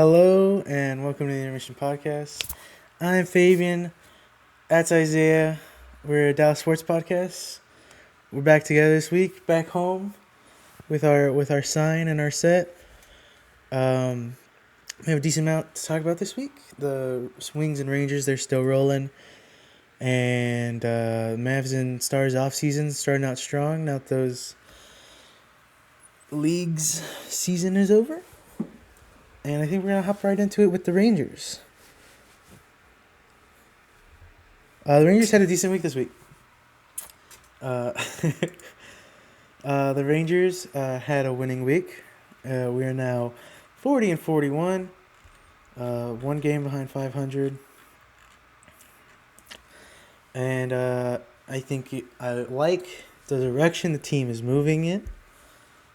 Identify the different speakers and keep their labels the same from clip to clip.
Speaker 1: Hello and welcome to the Intermission podcast. I'm Fabian. That's Isaiah. We're a Dallas sports podcast. We're back together this week, back home with our sign and our set. We have a decent amount to talk about this week. The Wings and Rangers, they're still rolling, and Mavs and Stars off season starting out strong. Now that those leagues season is over. And I think we're going to hop right into it with the Rangers. The Rangers had a decent week this week. The Rangers had a winning week. We are now 40-41. One game behind 500. And I think I like the direction the team is moving in.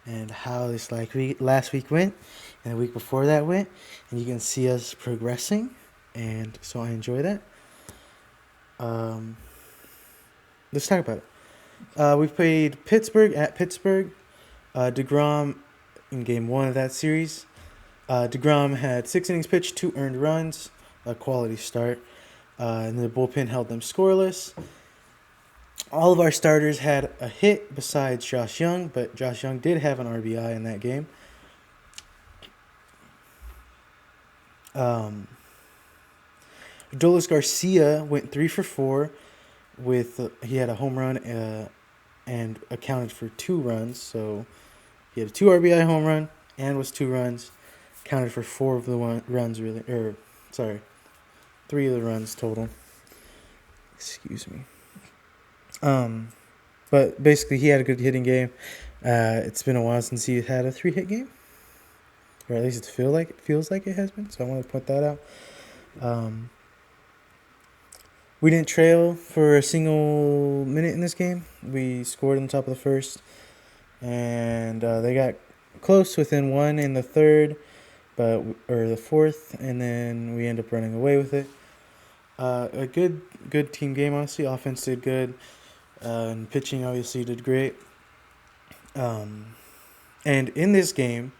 Speaker 1: And how this last week went, and the week before that went, and you can see us progressing, and so I enjoy that. Let's talk about it. We played Pittsburgh at Pittsburgh. DeGrom in Game 1 of that series. DeGrom had 6 innings pitched, 2 earned runs, a quality start, and the bullpen held them scoreless. All of our starters had a hit besides Josh Young, but Josh Young did have an RBI in that game. Adolis Garcia went 3 for 4 he had a home run and accounted for 2 runs. So he had a 2 RBI home run and was 2 runs, counted for 4 of the runs 3 of the runs total. Excuse me. But basically he had a good hitting game. It's been a while since he had a 3-hit game, or at least it feels like it has been. So I want to point that out. We didn't trail for a single minute in this game. We scored on top of the first, and they got close within 1 in the third, or the fourth, and then we end up running away with it. A good team game, honestly. Offense did good. And pitching obviously did great. And in this game,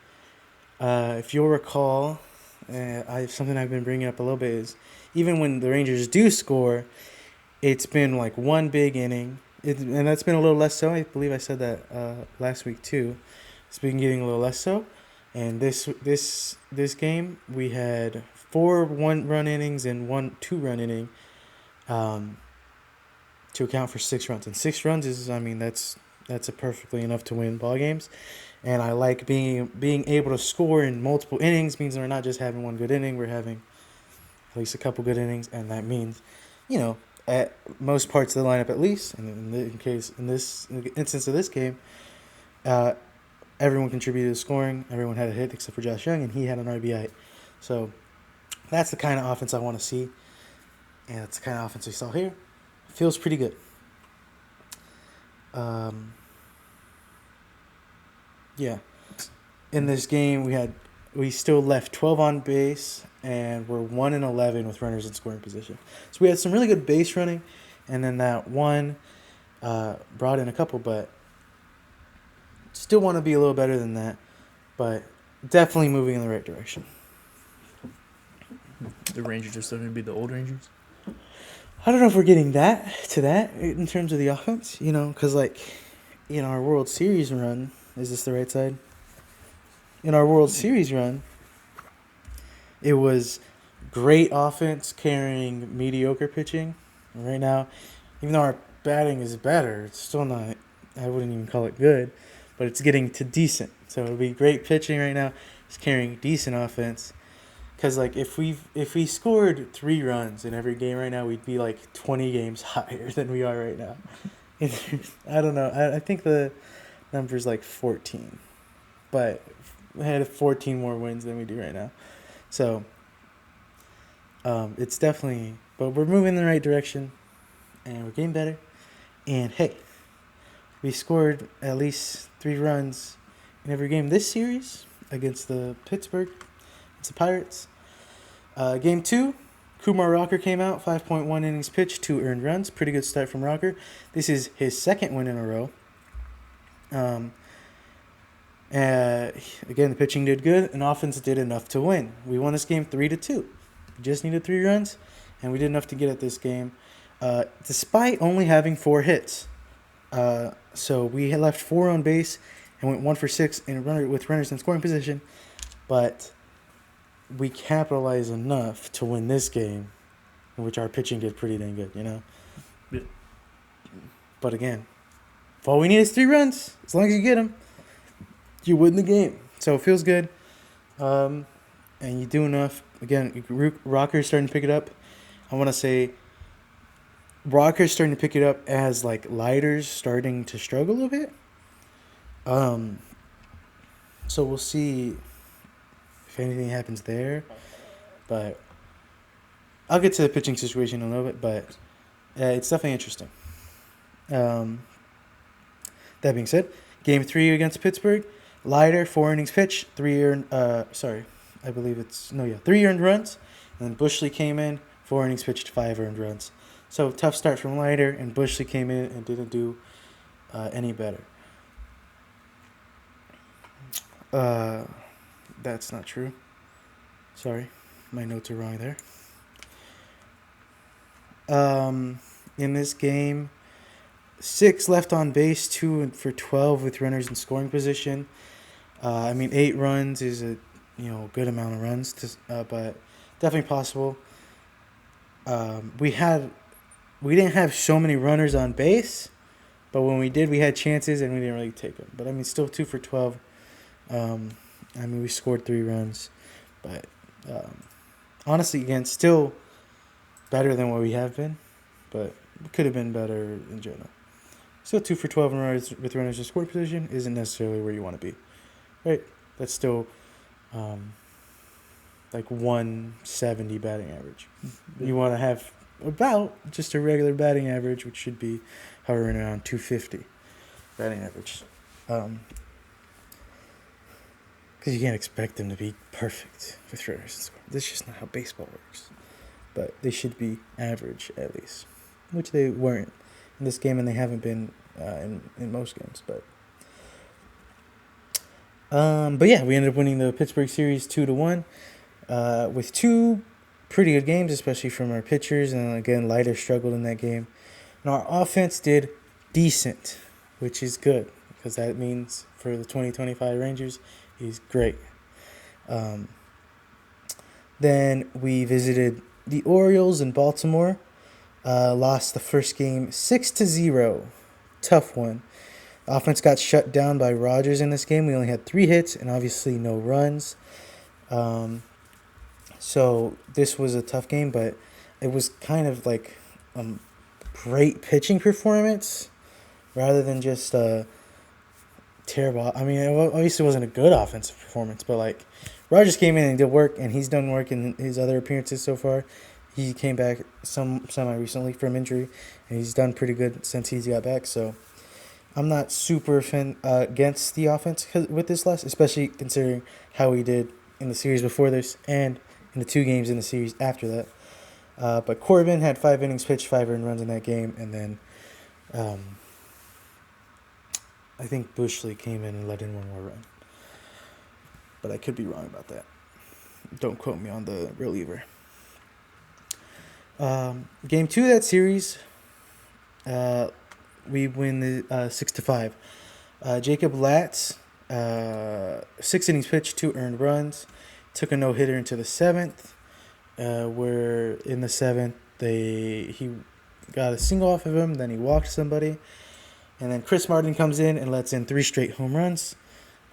Speaker 1: if you'll recall, something I've been bringing up a little bit is even when the Rangers do score, it's been like one big inning. And that's been a little less so. I believe I said that last week too. It's been getting a little less so. And this game, we had 4 1-run innings and 1 2-run inning. To account for 6 runs. And 6 runs is, that's a perfectly enough to win ball games. And I like being able to score in multiple innings. Means we're not just having one good inning, we're having at least a couple good innings, and that means, at most parts of the lineup at least. And in this instance of this game, everyone contributed to scoring. Everyone had a hit except for Josh Young, and he had an RBI. So that's the kind of offense I want to see, and that's the kind of offense we saw here. Feels pretty good. Yeah. In this game, we still left 12 on base, and we're 1-11 with runners in scoring position. So we had some really good base running, and then that one brought in a couple, but still want to be a little better than that. But definitely moving in the right direction.
Speaker 2: The Rangers are still going to be the old Rangers?
Speaker 1: I don't know if we're getting to that in terms of the offense, because our World Series run, is this the right side? In our World Series run, it was great offense carrying mediocre pitching. And right now, even though our batting is better, it's still not, I wouldn't even call it good, but it's getting to decent. So it'll be great pitching right now. It's carrying decent offense. Because, if we scored 3 runs in every game right now, we'd be, 20 games higher than we are right now. I don't know. I think the number's, 14. But we had 14 more wins than we do right now. So, it's definitely... But we're moving in the right direction, and we're getting better. And, hey, we scored at least 3 runs in every game this series against the Pittsburgh. It's the Pirates. Game 2, Kumar Rocker came out, 5.1 innings pitched, 2 earned runs. Pretty good start from Rocker. This is his second win in a row. Again, the pitching did good, and offense did enough to win. We won this game 3-2. We just needed 3 runs, and we did enough to get at this game, despite only having 4 hits. So we had left 4 on base and went 1 for 6 with runners in scoring position, but we capitalized enough to win this game, in which our pitching did pretty dang good,
Speaker 2: Yeah.
Speaker 1: But again, if all we need is 3 runs, as long as you get them, you win the game. So it feels good, and you do enough. Again, Rocker's starting to pick it up. I want to say Rocker's starting to pick it up as like Leiter's starting to struggle a bit. So we'll see if anything happens there. But I'll get to the pitching situation in a little bit, but it's definitely interesting. That being said, Game 3 against Pittsburgh, Leiter, 4 innings pitched, 3 earned, 3 earned runs. And then Bushley came in, 4 innings pitched, 5 earned runs. So tough start from Leiter, and Bushley came in and didn't do any better. That's not true. Sorry, my notes are wrong there. In this game, 6 left on base, 2 for 12 with runners in scoring position. 8 runs is a good amount of runs, but definitely possible. We didn't have so many runners on base, but when we did, we had chances and we didn't really take them. But still 2 for 12. We scored 3 runs, but honestly, again, still better than what we have been, but it could have been better in general. Still 2 for 12 with runners in scoring position isn't necessarily where you want to be, right? That's still like 170 batting average. You want to have about just a regular batting average, which should be hovering around 250 batting average. Because you can't expect them to be perfect with runners in scoring. That's just not how baseball works. But they should be average at least, which they weren't in this game, and they haven't been in most games. But yeah, we ended up winning the Pittsburgh series 2-1 with 2 pretty good games, especially from our pitchers. And again, Leiter struggled in that game, and our offense did decent, which is good because that means for the 2025 Rangers, he's great. Then we visited the Orioles in Baltimore. Lost the first game 6-0. Tough one. The offense got shut down by Rogers in this game. We only had 3 hits and obviously no runs. So this was a tough game, but it was kind of like a great pitching performance rather than just terrible. It obviously wasn't a good offensive performance, but like Rogers came in and did work, and he's done work in his other appearances so far. He came back semi-recently from injury, and he's done pretty good since he's got back. So I'm not super against the offense with this loss, especially considering how he did in the series before this and in the 2 games in the series after that. But Corbin had 5 innings pitched, 5 earned runs in that game, and then I think Bushley came in and let in 1 more run. But I could be wrong about that. Don't quote me on the reliever. Game 2 of that series, we win the 6-5. Jacob Latz, 6 innings pitched, 2 earned runs. Took a no-hitter into the 7th, where in the 7th he got a single off of him, then he walked somebody. And then Chris Martin comes in and lets in 3 straight home runs,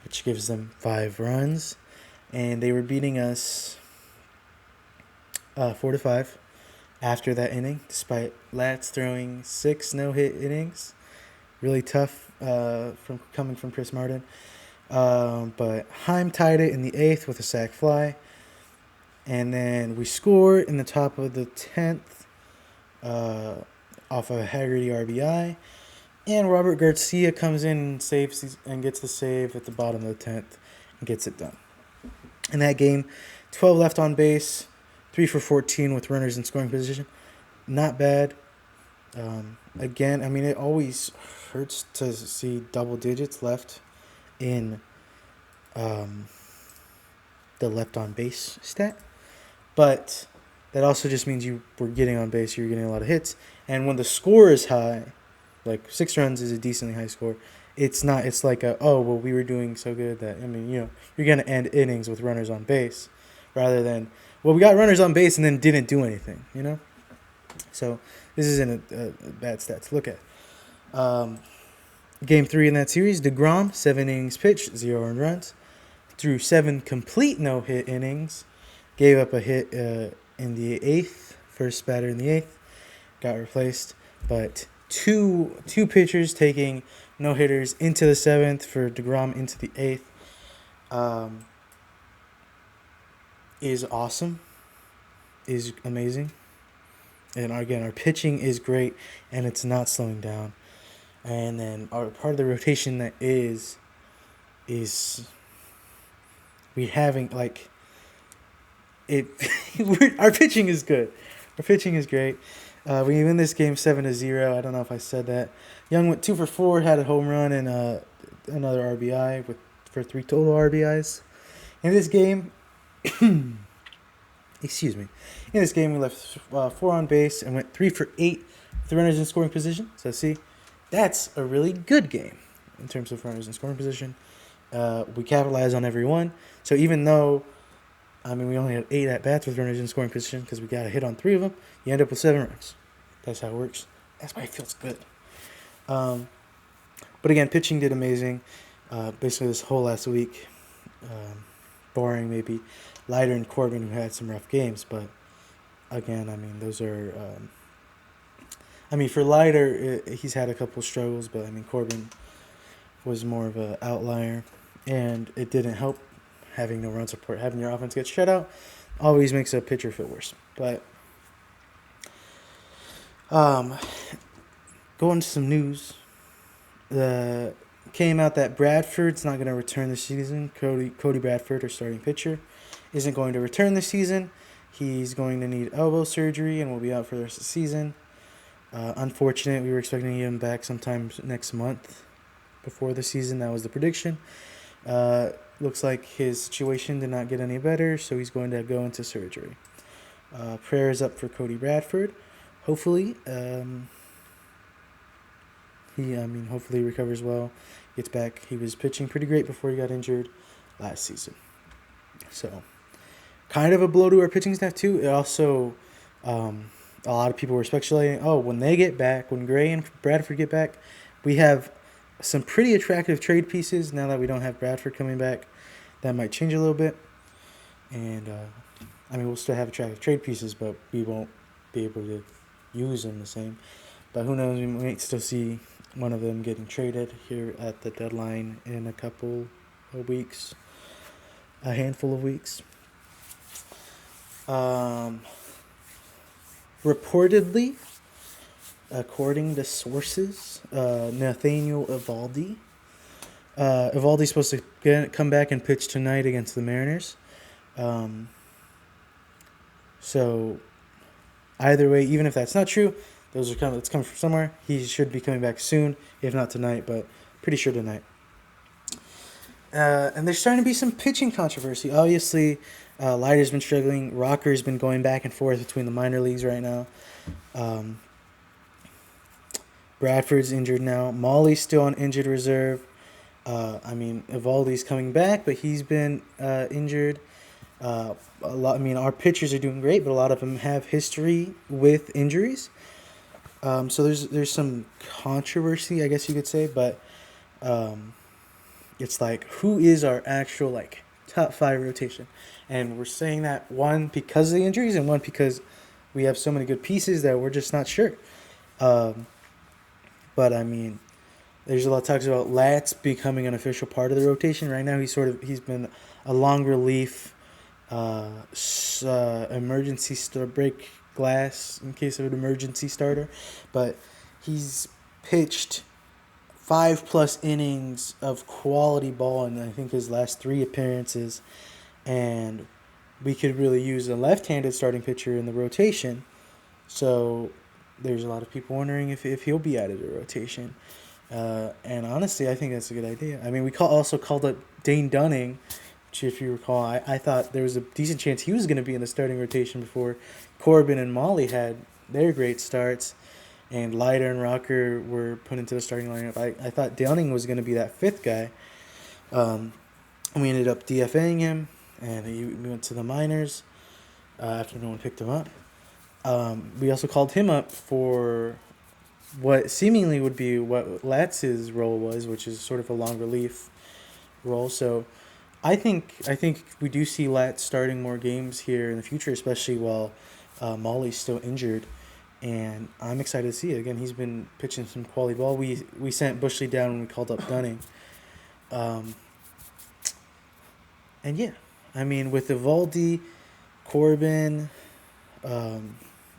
Speaker 1: which gives them 5 runs. And they were beating us 4-5 after that inning, despite Latz throwing 6 no-hit innings. Really tough coming from Chris Martin. But Heim tied it in the 8th with a sac fly. And then we score in the top of the 10th off of a Haggerty RBI. And Robert Garcia comes in and saves and gets the save at the bottom of the 10th and gets it done. In that game, 12 left on base, 3 for 14 with runners in scoring position. Not bad. Again, it always hurts to see double digits left in um, the left on base stat, but that also just means you were getting on base, you're getting a lot of hits, and when the score is high, like 6 runs is a decently high score. It's not. It's like we were doing so good that you're gonna end innings with runners on base, rather than we got runners on base and then didn't do anything. So this isn't a bad stat to look at. Game 3 in that series, DeGrom 7 innings pitched, 0 earned runs, threw 7 complete no-hit innings, gave up a hit in the 8th, first batter in the 8th, got replaced, but two pitchers taking no hitters into the 7th for DeGrom into the 8th is awesome, is amazing, and again our pitching is great and it's not slowing down. And then our part of the rotation that is we having like it. Our pitching is good. Our pitching is great. We win this game 7-0. I don't know if I said that. Young went 2 for 4, had a home run and another RBI for 3 total RBIs. In this game, excuse me. In this game, we left 4 on base and went 3 for 8 with runners in scoring position. So see, that's a really good game in terms of runners in scoring position. We capitalized on every one. So even though, we only had 8 at-bats with runners in scoring position because we got a hit on 3 of them, you end up with 7 runs. That's how it works. That's why it feels good. But again, pitching did amazing. Basically this whole last week, barring maybe Leiter and Corbin, who had some rough games. But again, those are... for Leiter, he's had a couple struggles, but Corbin was more of an outlier, and it didn't help having no run support. Having your offense get shut out always makes a pitcher feel worse. But going to some news, came out that Bradford's not going to return this season. Cody Bradford, our starting pitcher, isn't going to return this season. He's going to need elbow surgery and will be out for the rest of the season. Unfortunate. We were expecting him back sometime next month before the season. That was the prediction. Looks like his situation did not get any better, so he's going to go into surgery. Prayers up for Cody Bradford. Hopefully, hopefully he recovers well, gets back. He was pitching pretty great before he got injured last season. So, kind of a blow to our pitching staff too. It also... a lot of people were speculating, when they get back, when Gray and Bradford get back, we have some pretty attractive trade pieces now that we don't have Bradford coming back. That might change a little bit. And, we'll still have attractive trade pieces, but we won't be able to use them the same. But who knows, we might still see one of them getting traded here at the deadline in a couple of weeks. A handful of weeks. Reportedly, according to sources, Nathaniel Eovaldi. Eovaldi's supposed to come back and pitch tonight against the Mariners. So, either way, even if that's not true, it's coming from somewhere. He should be coming back soon, if not tonight, but pretty sure tonight. And there's starting to be some pitching controversy. Obviously, Leiter's been struggling. Rocker's been going back and forth between the minor leagues right now. Bradford's injured now. Molly's still on injured reserve. Eovaldi's coming back, but he's been injured. Our pitchers are doing great, but a lot of them have history with injuries. So there's some controversy, I guess you could say, but it's like, who is our actual top 5 rotation? And we're saying that, one, because of the injuries, and one, because we have so many good pieces that we're just not sure. But there's a lot of talks about Latz becoming an official part of the rotation. Right now, he's been a long relief, emergency break glass in case of an emergency starter. But he's pitched 5+ innings of quality ball in, I think, his last 3 appearances. And we could really use a left-handed starting pitcher in the rotation. So there's a lot of people wondering if he'll be added to the rotation. And honestly, I think that's a good idea. I mean, also called up Dane Dunning, which, if you recall, I thought there was a decent chance he was going to be in the starting rotation before Corbin and Molly had their great starts, and Leiter and Rocker were put into the starting lineup. I thought Dunning was going to be that fifth guy. We ended up DFAing him, and we went to the minors after no one picked him up. We also called him up for what seemingly would be what Latz's role was, which is sort of a long relief role. So I think we do see Latz starting more games here in the future, especially while Molly's still injured. And I'm excited to see it. Again, he's been pitching some quality ball. We sent Bushley down when we called up Dunning. And yeah, I mean, with Evaldi, Corbin,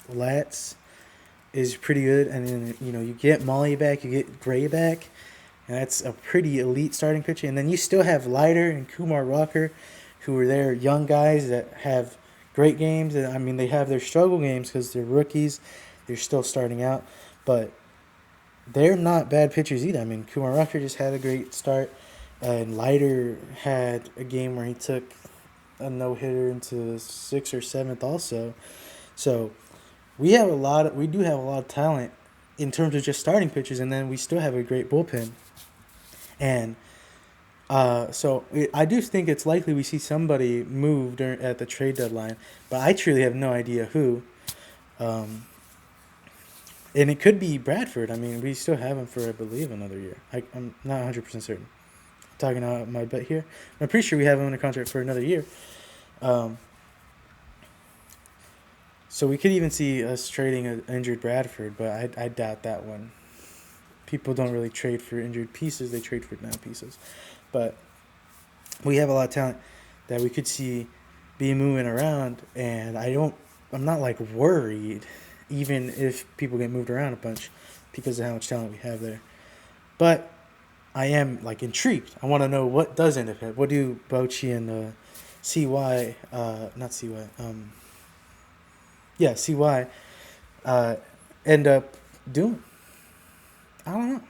Speaker 1: Latz is pretty good. And then, you get Molly back, you get Gray back. And that's a pretty elite starting pitcher. And then you still have Leiter and Kumar Rocker, who are there, young guys that have great games. And I mean, they have their struggle games because they're rookies. They're still starting out. But they're not bad pitchers either. I mean, Kumar Rocker just had a great start. And Leiter had a game where he took a no-hitter into the 6th or 7th also. So we do have a lot of talent in terms of just starting pitchers, and then we still have a great bullpen. And I do think it's likely we see somebody move at the trade deadline, but I truly have no idea who. And it could be Bradford. I mean, we still have him for, I believe, another year. I'm not 100% certain. I'm talking out my bet here. I'm pretty sure we have him under contract for another year. So we could even see us trading an injured Bradford, but I doubt that one. People don't really trade for injured pieces. They trade for down pieces. But we have a lot of talent that we could see be moving around, and I'm not like worried even if people get moved around a bunch because of how much talent we have there. But I am like intrigued. I want to know what does end up happening. What do Bochy and CY, not CY, CY end up doing? I don't know.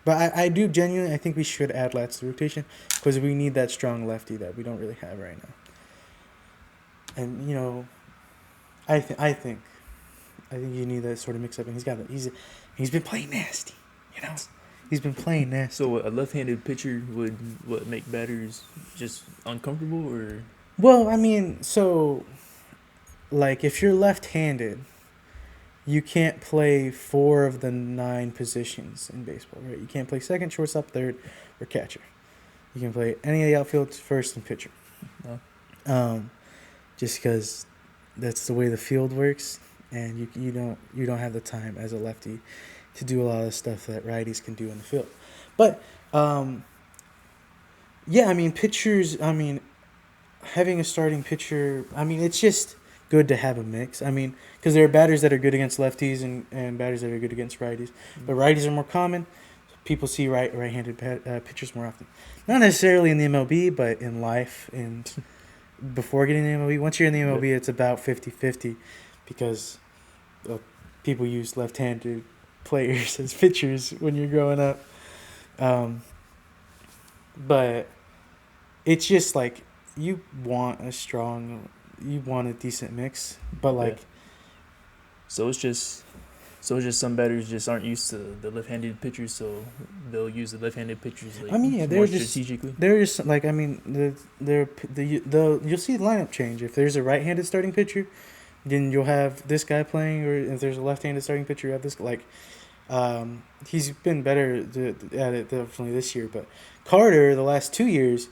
Speaker 1: But I do genuinely, I think we should add Latz to the rotation because we need that strong lefty that we don't really have right now. And, I think you need that sort of mix-up. And he's been playing nasty, He's been playing nasty.
Speaker 2: So a left-handed pitcher would make batters just uncomfortable, or?
Speaker 1: Well, I mean, so, like, if you're left-handed, you can't play 4 of the 9 positions in baseball, right? You can't play second, shortstop, third, or catcher. You can play any of the outfields, first, and pitcher.
Speaker 2: Oh.
Speaker 1: Just because that's the way the field works, and you don't have the time as a lefty to do a lot of the stuff that righties can do in the field. But pitchers. I mean, having a starting pitcher. I mean, it's just good to have a mix. I mean, because there are batters that are good against lefties and batters that are good against righties. But righties are more common. People see right-handed pitchers more often. Not necessarily in the MLB, but in life and before getting in the MLB. Once you're in the MLB, it's about 50-50 because people use left-handed players as pitchers when you're growing up. But it's just like you want a decent mix, but like
Speaker 2: so it's just some batters just aren't used to the left-handed pitchers, so they'll use the left-handed pitchers more strategically.
Speaker 1: They're just like, I mean, you'll see the lineup change. If there's a right-handed starting pitcher, then you'll have this guy playing, or if there's a left-handed starting pitcher, you have this he's been better at it definitely this year, but Carter the last 2 years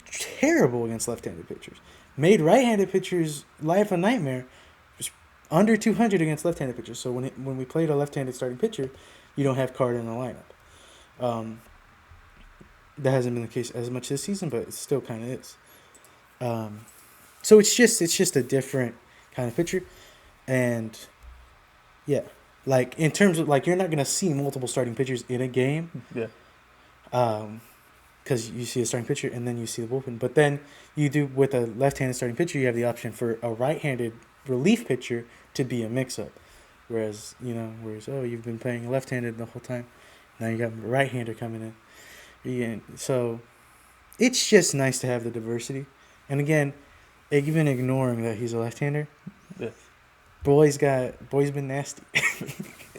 Speaker 1: terrible against left-handed pitchers. Made right-handed pitchers life a nightmare. Just under 200 against left-handed pitchers. So when we played a left-handed starting pitcher, you don't have Carter in the lineup. That hasn't been the case as much this season, but it still kind of is. So it's just a different kind of pitcher, and yeah. Like, in terms of, like, you're not going to see multiple starting pitchers in a game.
Speaker 2: Yeah.
Speaker 1: Because you see a starting pitcher and then you see the bullpen. But then you do, with a left-handed starting pitcher, you have the option for a right-handed relief pitcher to be a mix-up. Whereas, you've been playing left-handed the whole time. Now you got a right-hander coming in. So it's just nice to have the diversity. And again, even ignoring that he's a left-hander,
Speaker 2: Yeah.
Speaker 1: boy's been nasty.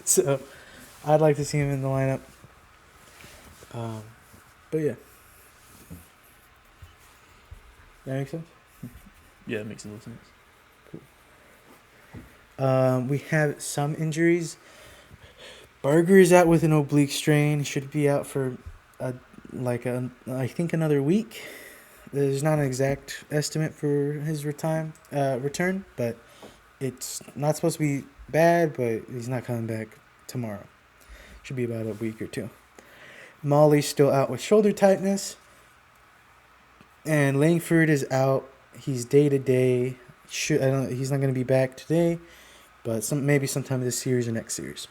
Speaker 1: So I'd like to see him in the lineup. But yeah. That makes sense?
Speaker 2: Yeah, it makes a little sense.
Speaker 1: We have some injuries. Berger is out with an oblique strain. He should be out for I think another week. There's not an exact estimate for his return, but it's not supposed to be bad, but he's not coming back tomorrow. Should be about a week or two. Molly's still out with shoulder tightness. And Langford is out. He's day-to-day. He's not going to be back today, but maybe sometime this series or next series.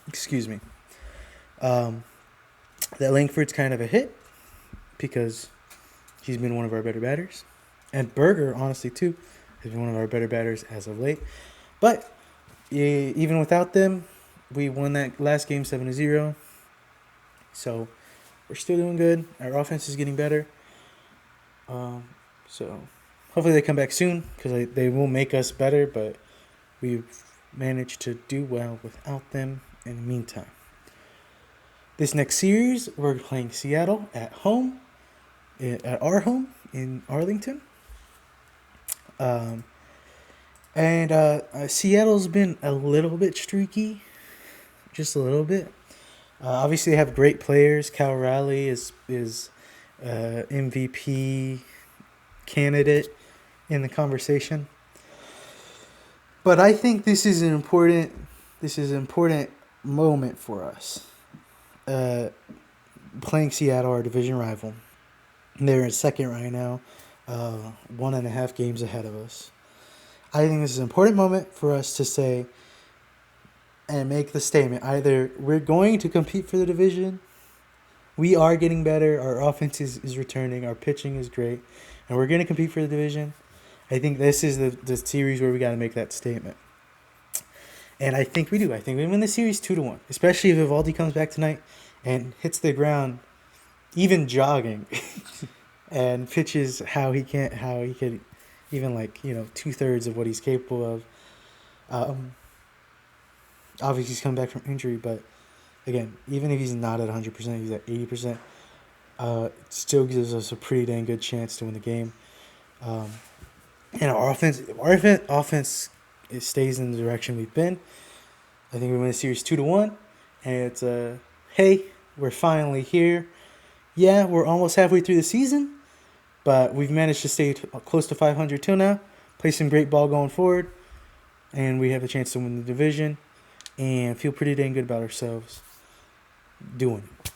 Speaker 1: Excuse me. That Langford's kind of a hit because he's been one of our better batters. And Berger, honestly, too, has been one of our better batters as of late. But even without them, we won that last game 7-0. So we're still doing good. Our offense is getting better. So hopefully they come back soon because they will make us better. But we've managed to do well without them in the meantime. This next series, we're playing Seattle at home, at our home in Arlington. Seattle's been a little bit streaky, just a little bit. Obviously, they have great players. Cal Raleigh is MVP candidate in the conversation. But I think this is an important moment for us. Playing Seattle, our division rival. They're in second right now, 1.5 games ahead of us. I think this is an important moment for us to say and make the statement. Either we're going to compete for the division, we are getting better, our offense is returning, our pitching is great, and we're going to compete for the division. I think this is the series where we got to make that statement. And I think we do. I think we win the series 2-1, especially if Evaldi comes back tonight and hits the ground, even jogging, and pitches how he could even 2/3 of what he's capable of. Obviously, he's coming back from injury, but again, even if he's not at 100%, he's at 80%. It still gives us a pretty dang good chance to win the game. And our offense, it stays in the direction we've been. I think we win the series 2-1, and it's hey, we're finally here. Yeah, we're almost halfway through the season, but we've managed to stay close to 500 till now. Play some great ball going forward, and we have a chance to win the division, and feel pretty dang good about ourselves doing it.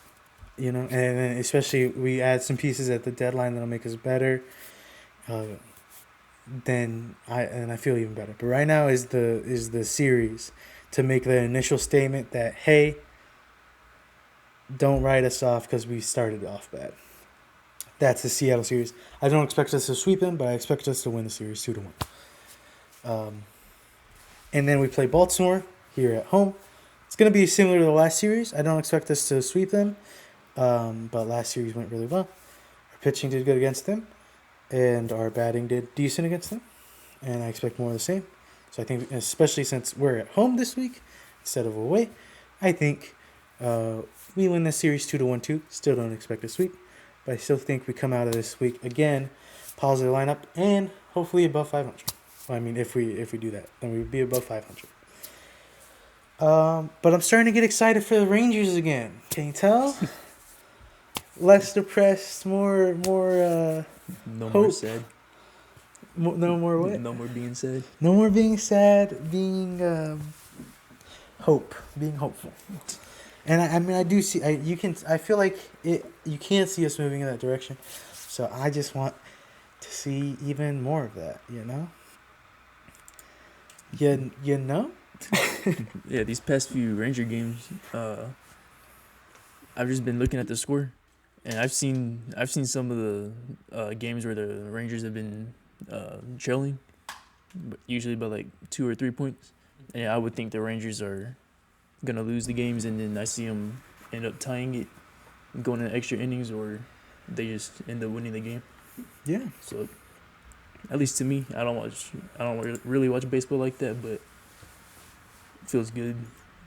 Speaker 1: And then especially we add some pieces at the deadline that'll make us better. Then I feel even better. But right now is the series to make the initial statement that, hey, don't write us off because we started off bad. That's the Seattle series. I don't expect us to sweep them, but I expect us to win the series 2-1. And then we play Baltimore here at home. It's going to be similar to the last series. I don't expect us to sweep them, but last series went really well. Our pitching did good against them, and our batting did decent against them, and I expect more of the same. So I think, especially since we're at home this week instead of away, I think we win this series 2-1 too. Still don't expect a sweep, but I still think we come out of this week again, positive lineup, and hopefully above 500. Well, I mean, if we do that, then we would be above 500. But I'm starting to get excited for the Rangers again. Can you tell? Less depressed, more
Speaker 2: no
Speaker 1: hope.
Speaker 2: More sad.
Speaker 1: No more what?
Speaker 2: No more being sad.
Speaker 1: No more being sad. Being hope. Being hopeful. And I do see. I feel like it. You can't see us moving in that direction. So I just want to see even more of that. You know. You know.
Speaker 2: Yeah, these past few Ranger games, I've just been looking at the score, and I've seen some of the games where the Rangers have been trailing, usually by like 2 or 3 points. And I would think the Rangers are gonna lose the games, and then I see them end up tying it, going into extra innings, or they just end up winning the game.
Speaker 1: Yeah.
Speaker 2: So, at least to me, I don't really watch baseball like that, but it feels good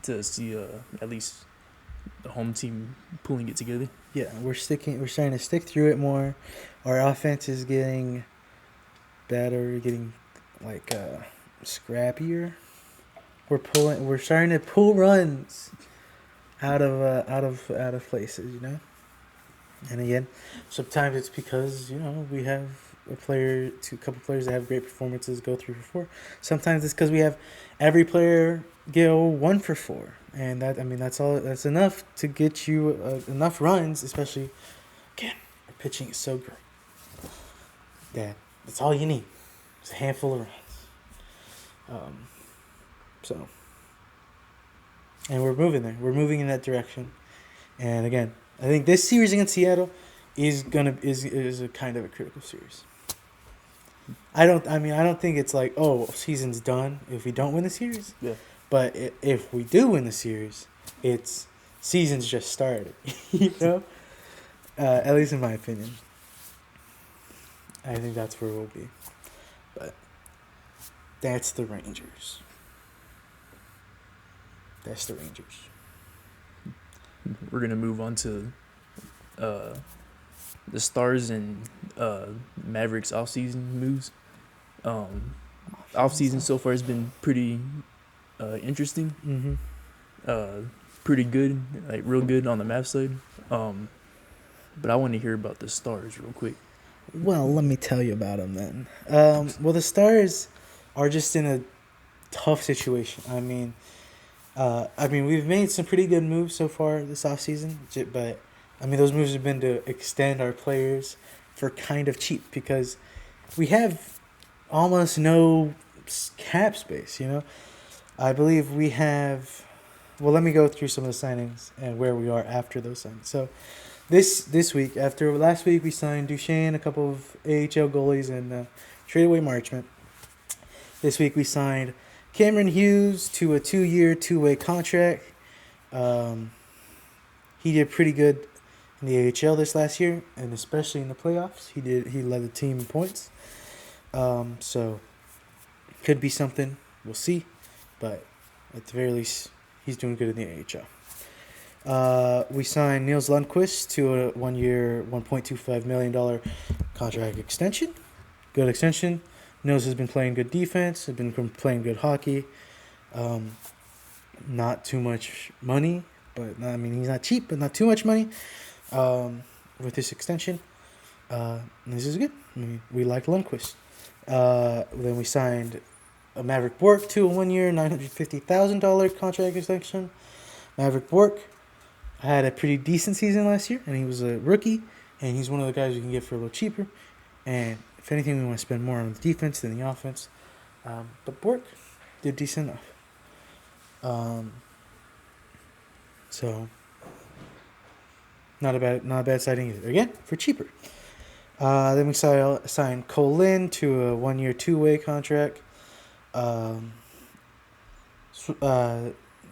Speaker 2: to see at least the home team pulling it together.
Speaker 1: Yeah, we're trying to stick through it more. Our offense is getting better, getting like scrappier. We're starting to pull runs out of places, you know. And again, sometimes it's because we have a couple players that have great performances go 3 for 4. Sometimes it's because we have every player go 1 for 4, and that's all. That's enough to get you enough runs, especially again, our pitching is so great. That's all you need. It's a handful of runs. So, and we're moving there. We're moving in that direction, and again, I think this series against Seattle is a kind of a critical series. I don't think it's like, oh, season's done if we don't win the series.
Speaker 2: Yeah.
Speaker 1: But if we do win the series, it's season's just started. You know, at least in my opinion. I think that's where we'll be. But that's the Rangers. That's the Rangers.
Speaker 2: We're gonna move on to the Stars and Mavericks offseason moves. Offseason so far has been pretty interesting.
Speaker 1: Mm-hmm.
Speaker 2: Pretty good, like real good on the Mavs side. But I want to hear about the Stars real quick.
Speaker 1: Well, let me tell you about them then. Well, the Stars are just in a tough situation. We've made some pretty good moves so far this offseason, but those moves have been to extend our players for kind of cheap because we have almost no cap space, you know? I believe we have... Well, let me go through some of the signings and where we are after those signings. So this week, after last week, we signed Duchesne, a couple of AHL goalies, and traded away Marchment. This week, we signed Cameron Hughes to a 2-year, 2-way contract. He did pretty good in the AHL this last year, and especially in the playoffs. He led the team in points. So could be something. We'll see. But at the very least, he's doing good in the AHL. We signed Niels Lundqvist to a 1-year, $1.25 million contract extension. Good extension. Niels has been playing good defense. Has been playing good hockey. Not too much money, but he's not cheap, but not too much money. With this extension, this is good. We like Lundqvist. Then we signed a Maverick Bork to a 1-year, $950,000 contract extension. Maverick Bork had a pretty decent season last year, and he was a rookie, and he's one of the guys we can get for a little cheaper. And if anything, we want to spend more on the defense than the offense. But Bork did decent enough. So not a bad signing either. Again, for cheaper. Then we signed Cole Lynn to a 1-year, 2-way contract.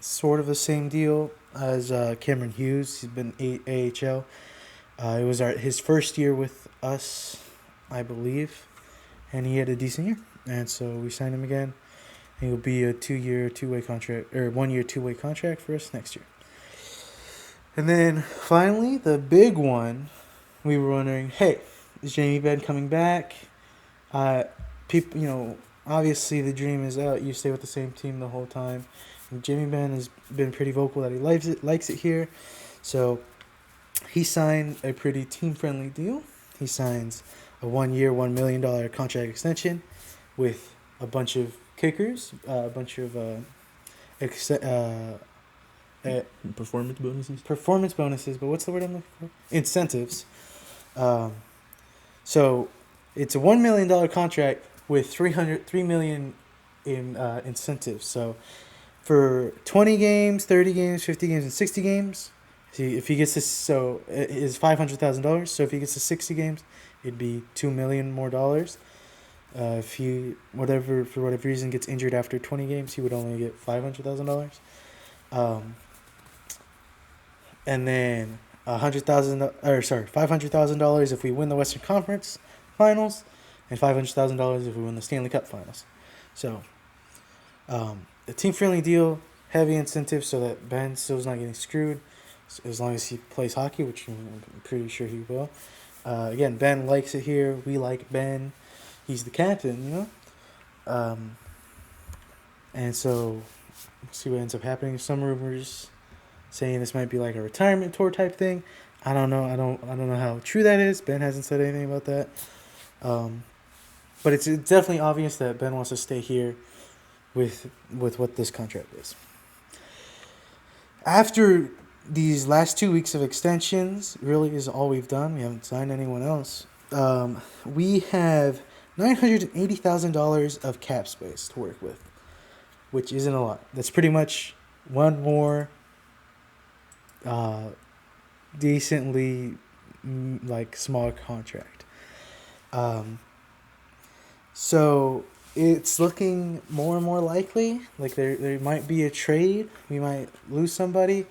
Speaker 1: Sort of the same deal as Cameron Hughes. He's been AHL. It was his first year with us, I believe, and he had a decent year, and so we signed him again. He'll be a 2-year, 2-way contract, or 1-year, 2-way contract for us next year. And then finally, the big one, we were wondering, hey, is Jamie Benn coming back? People, obviously the dream is out. You stay with the same team the whole time. And Jamie Benn has been pretty vocal that he likes it here. So he signed a pretty team-friendly deal. He signs a 1-year, $1 million contract extension with a bunch of kickers, a bunch of
Speaker 2: performance bonuses.
Speaker 1: Performance bonuses, but what's the word I'm looking for? Incentives. So it's a $1 million contract with $3 million in incentives. So for 20 games, 30 games, 50 games, and 60 games, see if he gets this, so it is $500,000. So if he gets to 60 games, it'd be $2 million more dollars. If he for whatever reason gets injured after 20 games, he would only get $500,000. Um, and then $500,000 if we win the Western Conference Finals, and $500,000 if we win the Stanley Cup Finals. So, a team-friendly deal, heavy incentive, so that Ben still's not getting screwed, as long as he plays hockey, which I'm pretty sure he will. Again, Ben likes it here. We like Ben. He's the captain, you know. And so, we'll see what ends up happening. Some rumors saying this might be like a retirement tour type thing. I don't know. I don't know how true that is. Ben hasn't said anything about that. But it's definitely obvious that Ben wants to stay here with what this contract is. After these last 2 weeks of extensions, really is all we've done. We haven't signed anyone else. We have $980,000 of cap space to work with, which isn't a lot. That's pretty much one more decently like small contract. So it's looking more and more likely. Like there might be a trade. We might lose somebody.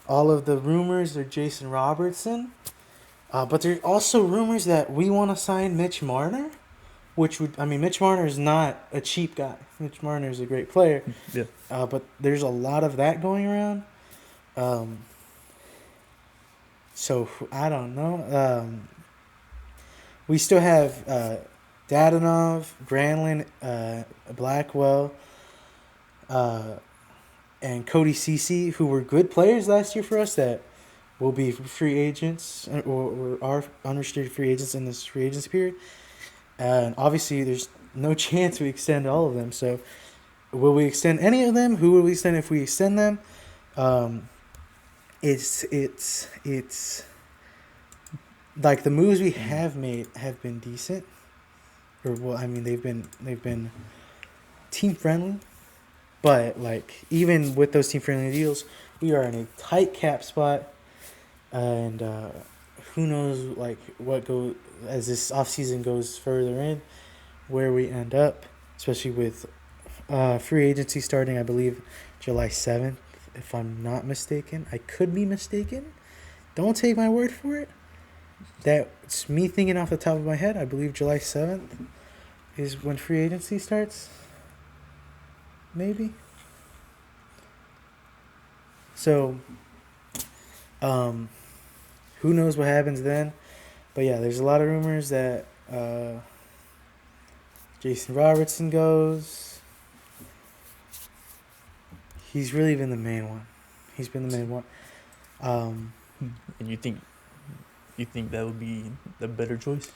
Speaker 1: All of the rumors are Jason Robertson. But there's also rumors that we want to sign Mitch Marner, Mitch Marner is not a cheap guy. Mitch Marner is a great player.
Speaker 2: Yeah.
Speaker 1: But there's a lot of that going around. So I don't know. We still have Dadonov, Granlund, Blackwell, and Cody Ceci, who were good players last year for us that will be free agents or are unrestricted free agents in this free agency period. And obviously, there's no chance we extend all of them. So, will we extend any of them? Who will we extend if we extend them? It's like the moves we have made have been decent, they've been team friendly, but like even with those team friendly deals, we are in a tight cap spot, and who knows like what goes as this offseason goes further in, where we end up, especially with free agency starting, I believe, July 7th, if I'm not mistaken. I could be mistaken. Don't take my word for it. That's me thinking off the top of my head. I believe July 7th is when free agency starts. Maybe. So, who knows what happens then? But yeah, there's a lot of rumors that Jason Robertson goes. He's really been the main one. He's been the main one.
Speaker 2: And you think that would be the better choice?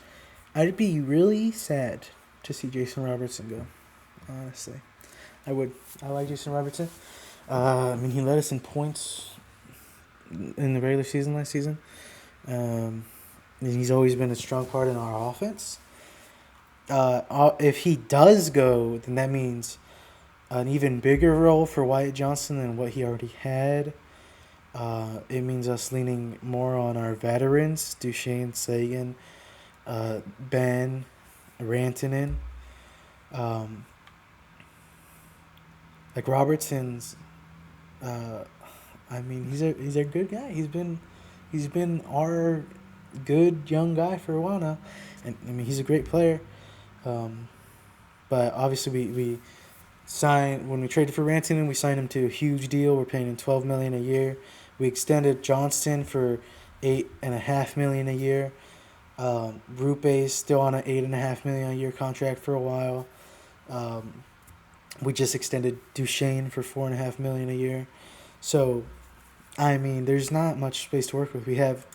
Speaker 1: I'd be really sad to see Jason Robertson go. Honestly, I would. I like Jason Robertson. He led us in points in the regular season last season. And he's always been a strong part in our offense. If he does go, then that means an even bigger role for Wyatt Johnston than what he already had. It means us leaning more on our veterans, Duchesne, Sagan, Ben, Rantanen. Like Robertson's, he's a good guy. He's been our good young guy for a while now, and he's a great player. But obviously we signed when we traded for Rantanen, we signed him to a huge deal. We're paying him $12 million a year. We extended Johnston for $8.5 million a year. Rupe's still on an $8.5 million a year contract for a while. We just extended Duchesne for $4.5 million a year. So, there's not much space to work with. We have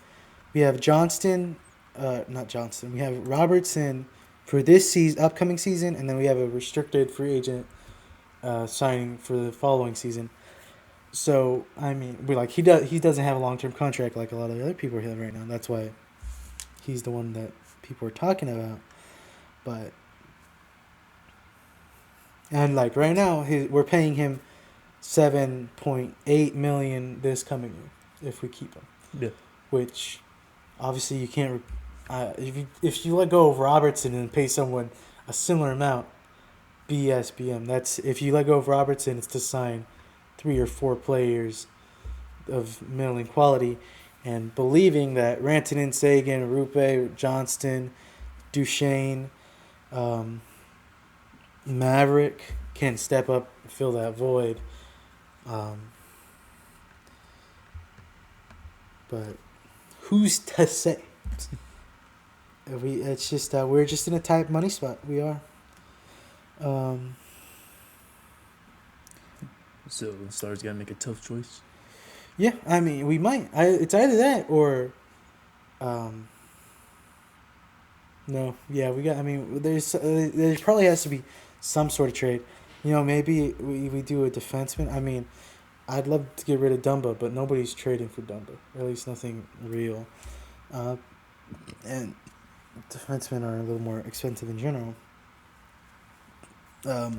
Speaker 1: Johnston, not Johnston. We have Robertson for this upcoming season, and then we have a restricted free agent signing for the following season. So he doesn't have a long-term contract like a lot of the other people have right now. That's why he's the one that people are talking about. But like right now, we're paying him $7.8 million this coming year if we keep him.
Speaker 2: Yeah.
Speaker 1: Which obviously you can't. If you let go of Robertson and pay someone a similar amount, BSBM. That's if you let go of Robertson, it's to sign 3 or 4 players of middling quality, and believing that Rantanen, Sagan, Rupe, Johnston, Duchesne, Maverick can step up and fill that void. But who's to say? It's just we're just in a tight money spot. We are.
Speaker 2: So Stars gotta make a tough choice.
Speaker 1: Yeah, I mean, we might. It's either that or, no. Yeah, we got. I mean, there probably has to be some sort of trade. Maybe we do a defenseman. I mean, I'd love to get rid of Dumba, but nobody's trading for Dumba. Or at least nothing real. And defensemen are a little more expensive in general. But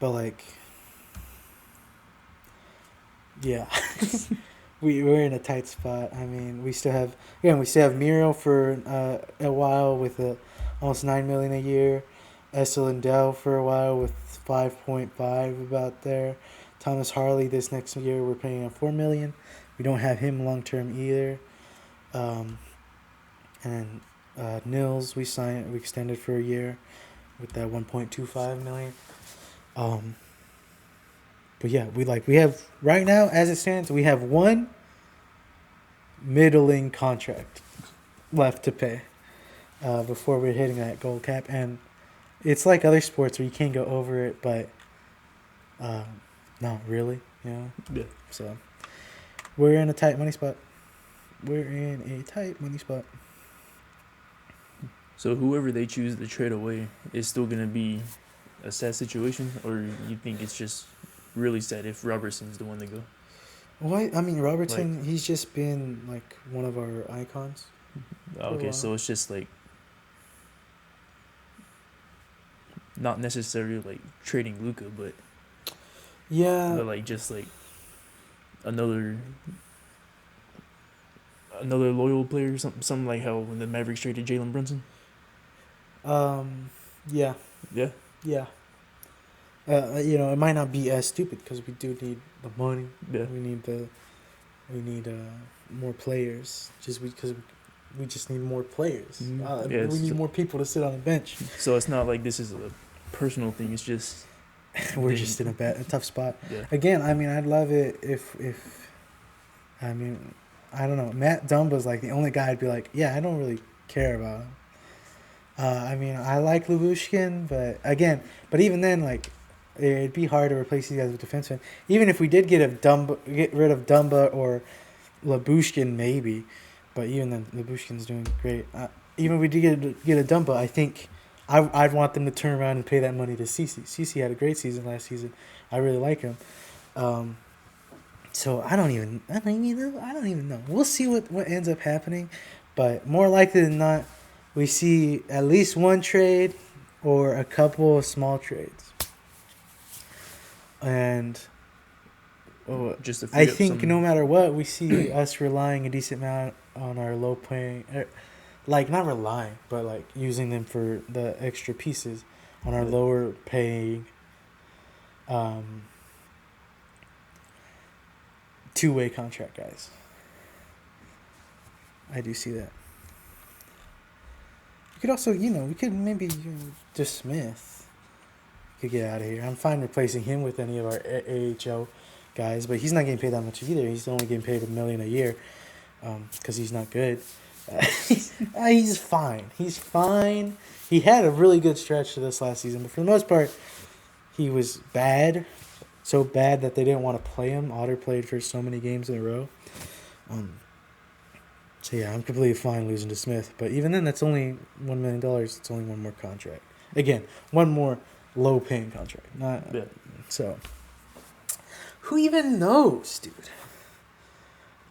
Speaker 1: like, yeah, we're in a tight spot. I mean, we still have Miro for a while with almost $9 million a year. Essa Lindell for a while with 5.5 about there. Thomas Harley this next year we're paying him $4 million. We don't have him long term either. And Nils we extended for a year with that $1.25 million. But yeah, we have right now as it stands, we have one middling contract left to pay before we're hitting that gold cap, and it's like other sports where you can't go over it, but not really,
Speaker 2: Yeah.
Speaker 1: So we're in a tight money spot.
Speaker 2: So whoever they choose to trade away is still gonna be a sad situation, or you think it's just really sad if Robertson's the one to go?
Speaker 1: Well, I mean, Robertson, he's just been like one of our icons.
Speaker 2: Okay, so it's just like not necessarily like trading Luka, but like just like another loyal player, something like how when the Mavericks traded Jalen Brunson.
Speaker 1: Yeah.
Speaker 2: Yeah.
Speaker 1: Yeah. It might not be as stupid because we do need the money.
Speaker 2: Yeah.
Speaker 1: We need more players just because we just need more players. We need more people to sit on the bench.
Speaker 2: So it's not like this is a personal thing. It's just
Speaker 1: we're just in a tough spot.
Speaker 2: Yeah.
Speaker 1: Again, I mean, I'd love it if I mean, I don't know. Matt Dumba's like the only guy I'd be like, yeah, I don't really care about him. I mean, I like Lyubushkin, but even then, like, it'd be hard to replace these guys with defensemen. Even if we did get rid of Dumba or Lyubushkin, maybe. But even then, Lyubushkin's doing great. Even if we did get a Dumba, I think I'd want them to turn around and pay that money to Cece. Cece had a great season last season. I really like him. So I don't even know. We'll see what ends up happening, but more likely than not, we see at least one trade or a couple of small trades. And I think no matter what, we see us relying a decent amount on our low paying, like not relying, but like using them for the extra pieces on our lower paying two-way contract guys. I do see that. We could also, we could maybe just Smith could get out of here. I'm fine replacing him with any of our AHL guys, but he's not getting paid that much either. He's only getting paid $1 million a year because he's not good. He's fine. He's fine. He had a really good stretch to this last season, but for the most part, he was bad. So bad that they didn't want to play him. Otter played for so many games in a row. So yeah, I'm completely fine losing to Smith. But even then, that's only $1 million. It's only one more contract. Again, one more low-paying contract. So, who even knows, dude?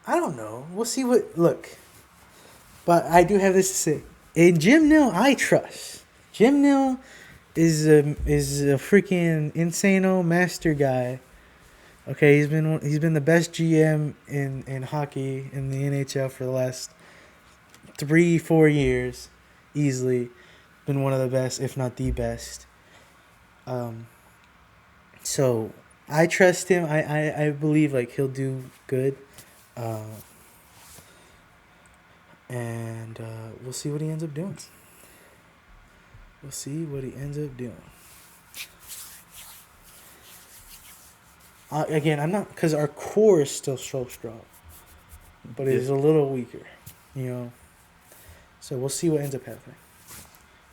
Speaker 1: I don't know. We'll see look. But I do have this to say. In Jim Nill, I trust. Jim Nill is a freaking insano master guy. Okay, he's been the best GM in hockey in the NHL for the last 3-4 years, easily. Been one of the best, if not the best. So I trust him. I believe like he'll do good, uh, and we'll see what he ends up doing. We'll see what he ends up doing. Again, I'm not because our core is still so strong, but it is a little weaker, you know. So we'll see what ends up happening.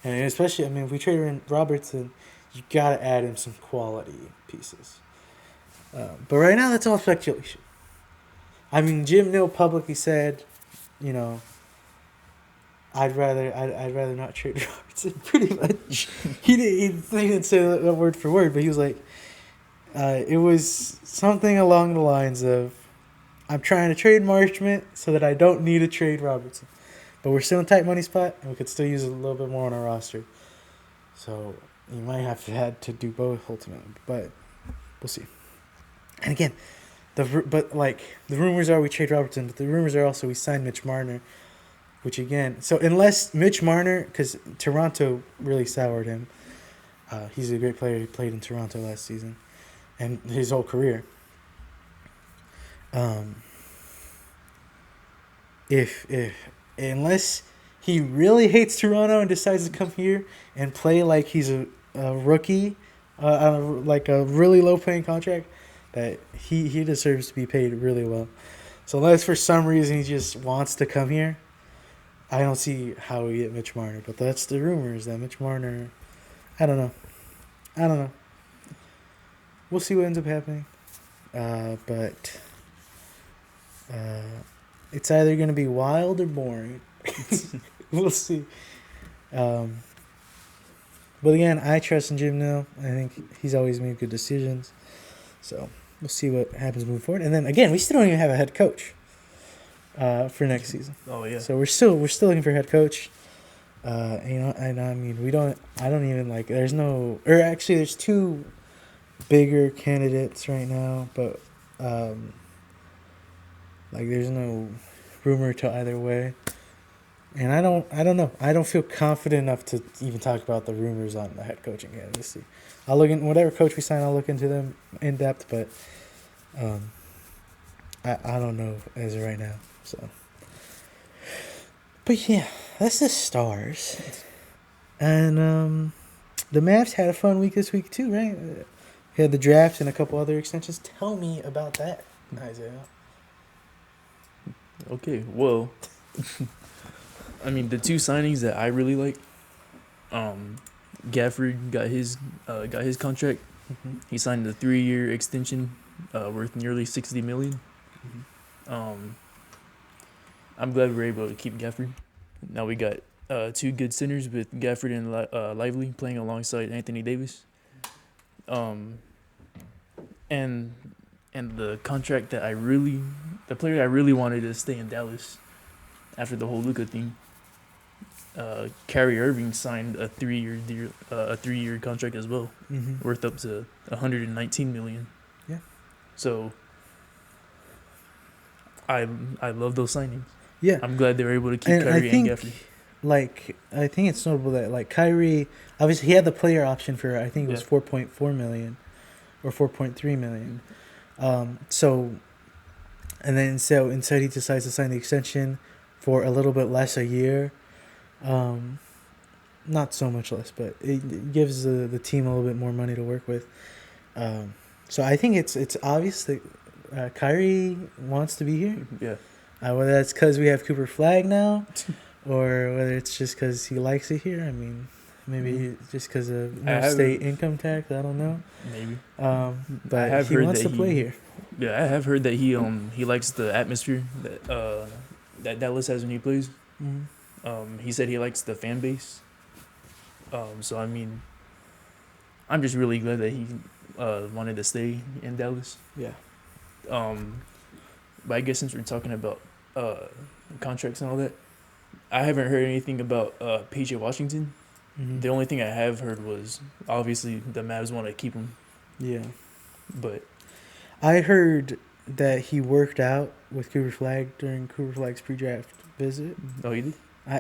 Speaker 1: And especially, I mean, if we trade in Robertson, you gotta add in some quality pieces. But right now, that's all speculation. I mean, Jim Neal publicly said, you know, I'd rather not trade Robertson. Pretty much, he didn't say that word for word, but he was like, it was something along the lines of, I'm trying to trade Marchment so that I don't need to trade Robertson. But we're still in a tight money spot, and we could still use a little bit more on our roster. So you might have to do both ultimately, but we'll see. And again, the rumors are we trade Robertson, but the rumors are also we sign Mitch Marner, which again, so unless Mitch Marner, because Toronto really soured him. He's a great player. He played in Toronto last season, and his whole career. If unless he really hates Toronto and decides to come here and play like he's a rookie, like a really low paying contract, that he deserves to be paid really well. So unless for some reason he just wants to come here, I don't see how we get Mitch Marner. But that's the rumors that Mitch Marner, I don't know. We'll see what ends up happening. But it's either going to be wild or boring. We'll see. But again, I trust in Jim Neal. I think he's always made good decisions. So we'll see what happens moving forward. And then again, we still don't even have a head coach for next season.
Speaker 2: Oh yeah.
Speaker 1: So we're still looking for a head coach. And I mean I don't even like. There's no, or actually there's two bigger candidates right now, but like there's no rumor to either way. And I don't know. I don't feel confident enough to even talk about the rumors on the head coaching candidacy. I'll look in whatever coach we sign. I'll look into them in depth, but I don't know as of right now. So, but yeah, that's the Stars, and the Mavs had a fun week this week too, right? We had the draft and a couple other extensions. Tell me about that, Isaiah.
Speaker 2: Okay, well, I mean the two signings that I really like, Gafford got his contract.
Speaker 1: Mm-hmm.
Speaker 2: He signed a 3-year extension, worth nearly $60 million.
Speaker 1: Mm-hmm.
Speaker 2: I'm glad we were able to keep Gafford. Now we got two good centers with Gafford and Lively playing alongside Anthony Davis. And the contract that the player I really wanted to stay in Dallas after the whole Luka thing. Kyrie Irving signed a 3-year contract as well,
Speaker 1: Mm-hmm.
Speaker 2: worth up to $119 million.
Speaker 1: Yeah.
Speaker 2: So I love those signings.
Speaker 1: Yeah.
Speaker 2: I'm glad they were able to keep
Speaker 1: And
Speaker 2: Kyrie and Gafford.
Speaker 1: I think it's notable that like Kyrie, obviously he had the player option for I think it was 4.4 million or 4.3 million. So instead he decides to sign the extension for a little bit less a year. Not so much less, but it gives the team a little bit more money to work with. So I think it's obvious that Kyrie wants to be here.
Speaker 2: Yeah.
Speaker 1: Whether that's because we have Cooper Flag now, or whether it's just because he likes it here. I mean, maybe just because of state income tax. I don't know.
Speaker 2: Maybe.
Speaker 1: But he wants to play here.
Speaker 2: Yeah, I have heard that he likes the atmosphere that Dallas has when he plays.
Speaker 1: Mm-hmm.
Speaker 2: He said he likes the fan base. So I mean, I'm just really glad that he wanted to stay in Dallas.
Speaker 1: Yeah.
Speaker 2: But I guess since we're talking about contracts and all that, I haven't heard anything about PJ Washington.
Speaker 1: Mm-hmm.
Speaker 2: The only thing I have heard was obviously the Mavs want to keep him.
Speaker 1: Yeah.
Speaker 2: But
Speaker 1: I heard that he worked out with Cooper Flag during Cooper Flag's pre-draft visit.
Speaker 2: oh, he did?
Speaker 1: I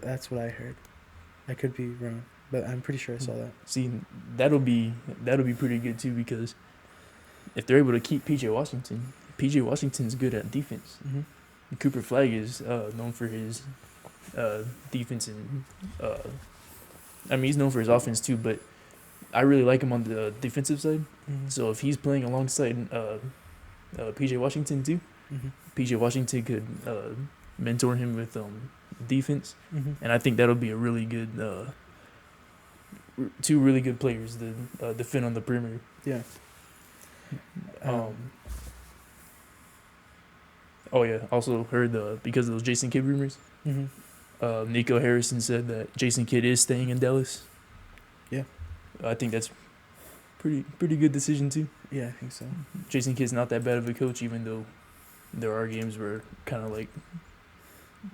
Speaker 1: that's what I heard. I could be wrong, but I'm pretty sure I saw that.
Speaker 2: See, that'll be pretty good too because if they're able to keep PJ Washington's good at defense.
Speaker 1: Mm-hmm.
Speaker 2: Cooper Flag is known for his defense and he's known for his offense too, but I really like him on the defensive side.
Speaker 1: Mm-hmm.
Speaker 2: So if he's playing alongside PJ Washington too,
Speaker 1: Mm-hmm.
Speaker 2: PJ Washington could mentor him with defense,
Speaker 1: Mm-hmm.
Speaker 2: and I think that'll be a really good two really good players to defend on the perimeter.
Speaker 1: Yeah.
Speaker 2: Oh yeah, also heard because of those Jason Kidd rumors.
Speaker 1: Mm-hmm.
Speaker 2: Nico Harrison said that Jason Kidd is staying in Dallas.
Speaker 1: Yeah.
Speaker 2: I think that's pretty good decision too.
Speaker 1: Yeah, I think so.
Speaker 2: Jason Kidd's not that bad of a coach, even though there are games where kind of like,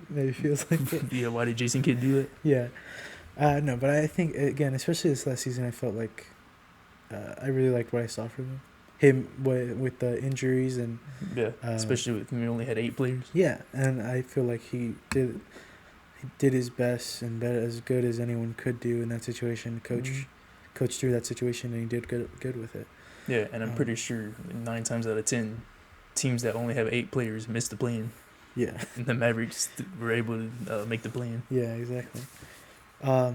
Speaker 1: Maybe feels like it.
Speaker 2: yeah, why did Jason Kidd do that?
Speaker 1: Yeah. No, but I think, again, especially this last season, I felt like I really liked what I saw from him with the injuries and
Speaker 2: Yeah, especially with we only had 8 players.
Speaker 1: yeah, and I feel like he did his best and better, as good as anyone could do in that situation. Coach through that situation, and he did good with it.
Speaker 2: Yeah, and I'm pretty sure 9 times out of 10, teams that only have 8 players miss the play-in.
Speaker 1: Yeah.
Speaker 2: And the Mavericks were able to make the play-in.
Speaker 1: Yeah, exactly. I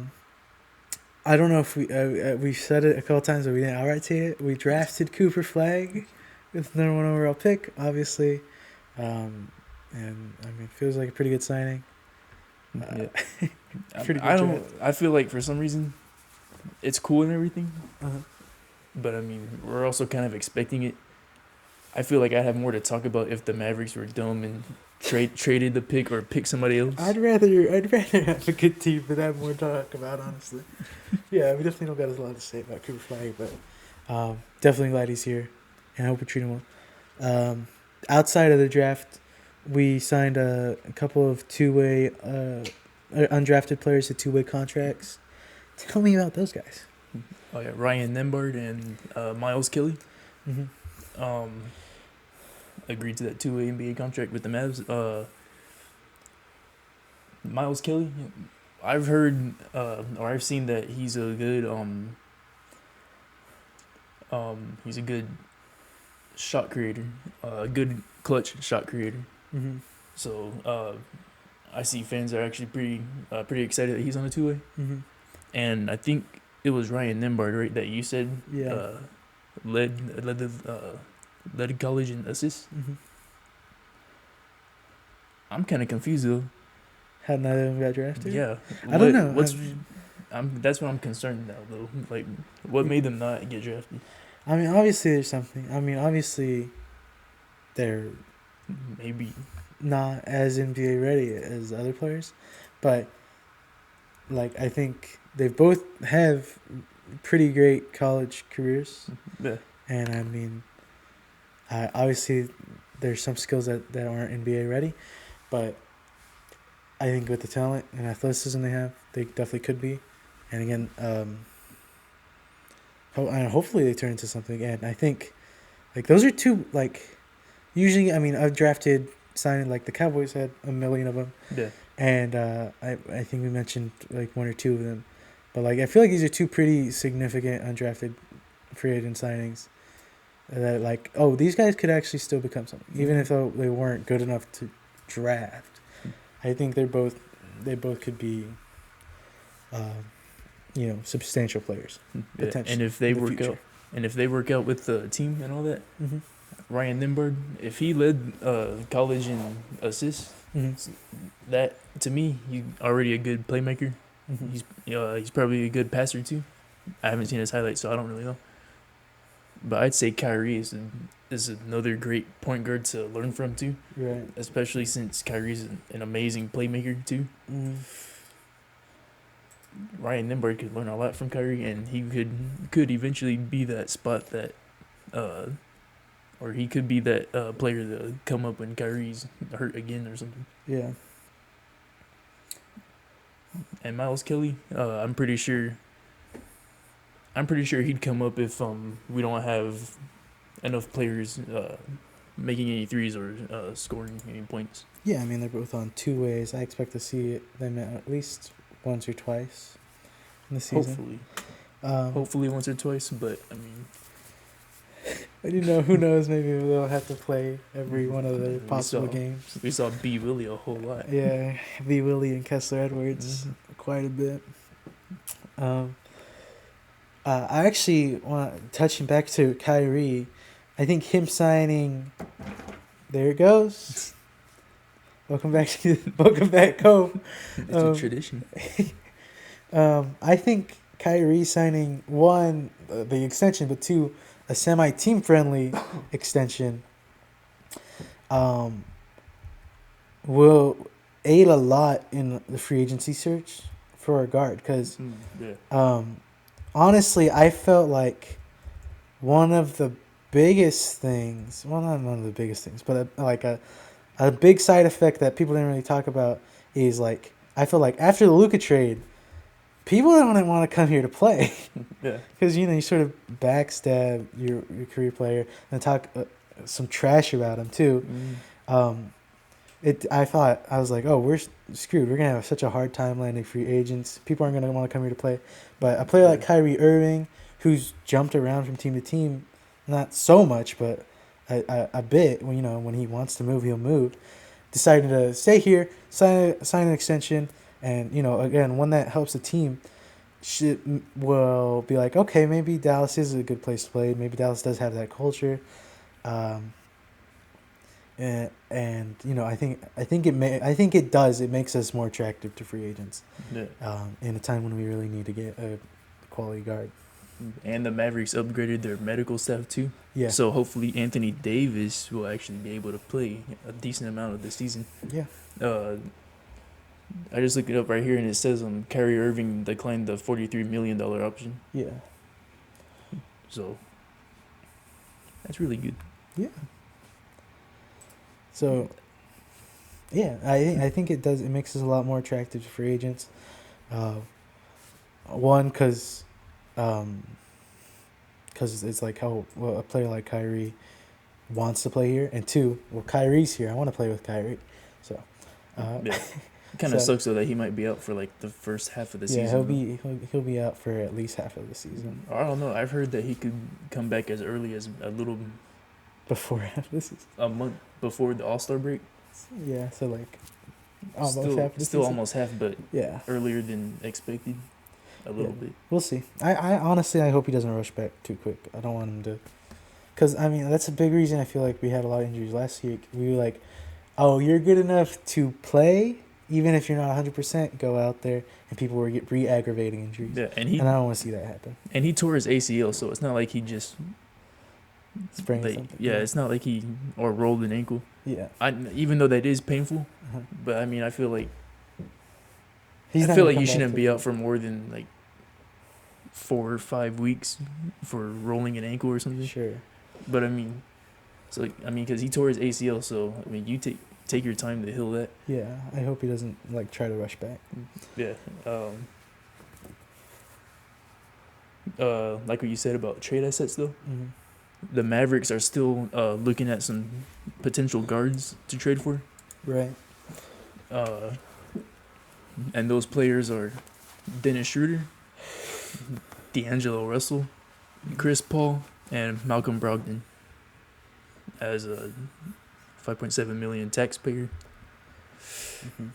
Speaker 1: don't know if we've said it a couple times, but we didn't outright say it. We drafted Cooper Flag with the #1 overall pick, obviously, and I mean, it feels like a pretty good signing.
Speaker 2: Yeah.
Speaker 1: Pretty good draft.
Speaker 2: I feel like for some reason, it's cool and everything,
Speaker 1: Uh-huh.
Speaker 2: but I mean, we're also kind of expecting it. I feel like I'd have more to talk about if the Mavericks were dumb and traded the pick or picked somebody else.
Speaker 1: I'd rather have a good team than have more to talk about, honestly. Yeah, we definitely don't got a lot to say about Cooper Flag, but definitely glad he's here, and I hope we treat him well. Outside of the draft, we signed a couple of two-way undrafted players to two-way contracts. Tell me about those guys.
Speaker 2: Oh yeah, Ryan Nembhard and Miles Kelly.
Speaker 1: Mm-hmm.
Speaker 2: Agreed to that 2-way NBA contract with the Mavs. Miles Kelly, I've heard or I've seen that he's a good shot creator, a good clutch shot creator.
Speaker 1: Mm-hmm.
Speaker 2: So I see fans are actually pretty excited that he's on a 2-way.
Speaker 1: Mm-hmm.
Speaker 2: And I think it was Ryan Nembhard, right, that you said led college in assists.
Speaker 1: Mm-hmm.
Speaker 2: I'm kind of confused though.
Speaker 1: How neither of them got drafted?
Speaker 2: Yeah,
Speaker 1: I don't know.
Speaker 2: That's what I'm concerned now though. Like, what made them not get drafted?
Speaker 1: I mean, obviously there's something. I mean, obviously they're
Speaker 2: Maybe.
Speaker 1: not as NBA ready as other players, but like I think they both have pretty great college careers.
Speaker 2: Yeah.
Speaker 1: And I mean, obviously there's some skills that aren't NBA ready, but I think with the talent and athleticism they have, they definitely could be. And again, hopefully they turn into something. And I think like those are two, like, usually, I mean, I've drafted signing, like the Cowboys had 1 million of them.
Speaker 2: Yeah.
Speaker 1: And I think we mentioned like 1 or 2 of them. But like I feel like these are 2 pretty significant undrafted free agent signings that like, oh, these guys could actually still become something, even if they weren't good enough to draft. I think they both could be substantial players.
Speaker 2: Yeah. And if they work out with the team and all that,
Speaker 1: Mm-hmm.
Speaker 2: Ryan Nembhard, if he led college in assists,
Speaker 1: Mm-hmm.
Speaker 2: that to me, he's already a good playmaker.
Speaker 1: Mm-hmm.
Speaker 2: He's probably a good passer too. I haven't seen his highlights, so I don't really know. But I'd say Kyrie is another great point guard to learn from too.
Speaker 1: Right.
Speaker 2: Especially since Kyrie's an amazing playmaker too.
Speaker 1: Mm-hmm.
Speaker 2: Ryan Nembhard could learn a lot from Kyrie, and he could eventually be that spot that, or he could be that player to come up when Kyrie's hurt again or something.
Speaker 1: Yeah.
Speaker 2: And Miles Kelly, I'm pretty sure he'd come up if we don't have enough players making any threes or scoring any points.
Speaker 1: Yeah, I mean, they're both on 2 ways. I expect to see them at least once or twice in the season.
Speaker 2: Hopefully once or twice, but I mean,
Speaker 1: You know, who knows? Maybe they'll have to play every one of the
Speaker 2: We
Speaker 1: possible
Speaker 2: saw
Speaker 1: games.
Speaker 2: we saw B Willie a whole lot.
Speaker 1: Yeah, V. Willie and Kessler Edwards quite a bit. Um, I actually want touching back to Kyrie. I think him signing. There it goes. Welcome back home.
Speaker 2: It's a tradition.
Speaker 1: I think Kyrie signing one the extension, but two a semi team friendly extension. Will aid a lot in the free agency search for a guard because
Speaker 2: Yeah.
Speaker 1: honestly, I felt like one of the biggest things, well, not one of the biggest things, but a big side effect that people didn't really talk about is like, I feel like after the Luka trade, people don't want to come here to play.
Speaker 2: Yeah.
Speaker 1: Because, you sort of backstab your career player and talk some trash about him, too. I was like, oh, we're screwed. We're going to have such a hard time landing free agents. People aren't going to want to come here to play. But a player like Kyrie Irving, who's jumped around from team to team, not so much, but a bit, when he wants to move, he'll move, decided to stay here, sign an extension, and, again, one that helps the team will be like, okay, maybe Dallas is a good place to play. Maybe Dallas does have that culture. And I think it does. It makes us more attractive to free agents.
Speaker 2: Yeah.
Speaker 1: In a time when we really need to get a quality guard.
Speaker 2: And the Mavericks upgraded their medical staff too.
Speaker 1: Yeah.
Speaker 2: So hopefully Anthony Davis will actually be able to play a decent amount of the season.
Speaker 1: Yeah.
Speaker 2: I just looked it up right here and it says Kyrie Irving declined the $43 million option.
Speaker 1: Yeah.
Speaker 2: So that's really good.
Speaker 1: Yeah. So, yeah, I think it does. It makes us a lot more attractive to free agents. One, because it's like, oh, well, a player like Kyrie wants to play here, and two, well, Kyrie's here. I want to play with Kyrie. So,
Speaker 2: yeah, it kind of sucks though that he might be out for like the first half of the season.
Speaker 1: Yeah, he'll be out for at least half of the season.
Speaker 2: I don't know. I've heard that he could come back as early as a little
Speaker 1: before half of the season.
Speaker 2: A month before the All-Star break.
Speaker 1: Yeah, so like almost
Speaker 2: still,
Speaker 1: half the
Speaker 2: still
Speaker 1: season.
Speaker 2: Almost half, but
Speaker 1: yeah,
Speaker 2: earlier than expected. A little bit.
Speaker 1: We'll see. I honestly, I hope he doesn't rush back too quick. I don't want him to, because I mean that's a big reason I feel like we had a lot of injuries last year. We were like, oh, you're good enough to play, even if you're not 100%. Go out there, and people were re-aggravating injuries.
Speaker 2: Yeah, and
Speaker 1: I don't want to see that happen.
Speaker 2: And he tore his ACL, so it's not like he just
Speaker 1: sprained something.
Speaker 2: Yeah, it's not like he rolled an ankle.
Speaker 1: Yeah.
Speaker 2: Even though that is painful, but I mean, I feel like
Speaker 1: you
Speaker 2: shouldn't be out for more than like 4 or 5 weeks for rolling an ankle or something.
Speaker 1: Sure.
Speaker 2: But because he tore his ACL, so I mean, you take your time to heal that.
Speaker 1: Yeah, I hope he doesn't like try to rush back.
Speaker 2: Yeah. Like what you said about trade assets though.
Speaker 1: Mm-hmm.
Speaker 2: The Mavericks are still looking at some potential guards to trade for.
Speaker 1: Right.
Speaker 2: And those players are Dennis Schroeder, D'Angelo Russell, Chris Paul, and Malcolm Brogdon as a $5.7 million taxpayer.
Speaker 1: Mm-hmm.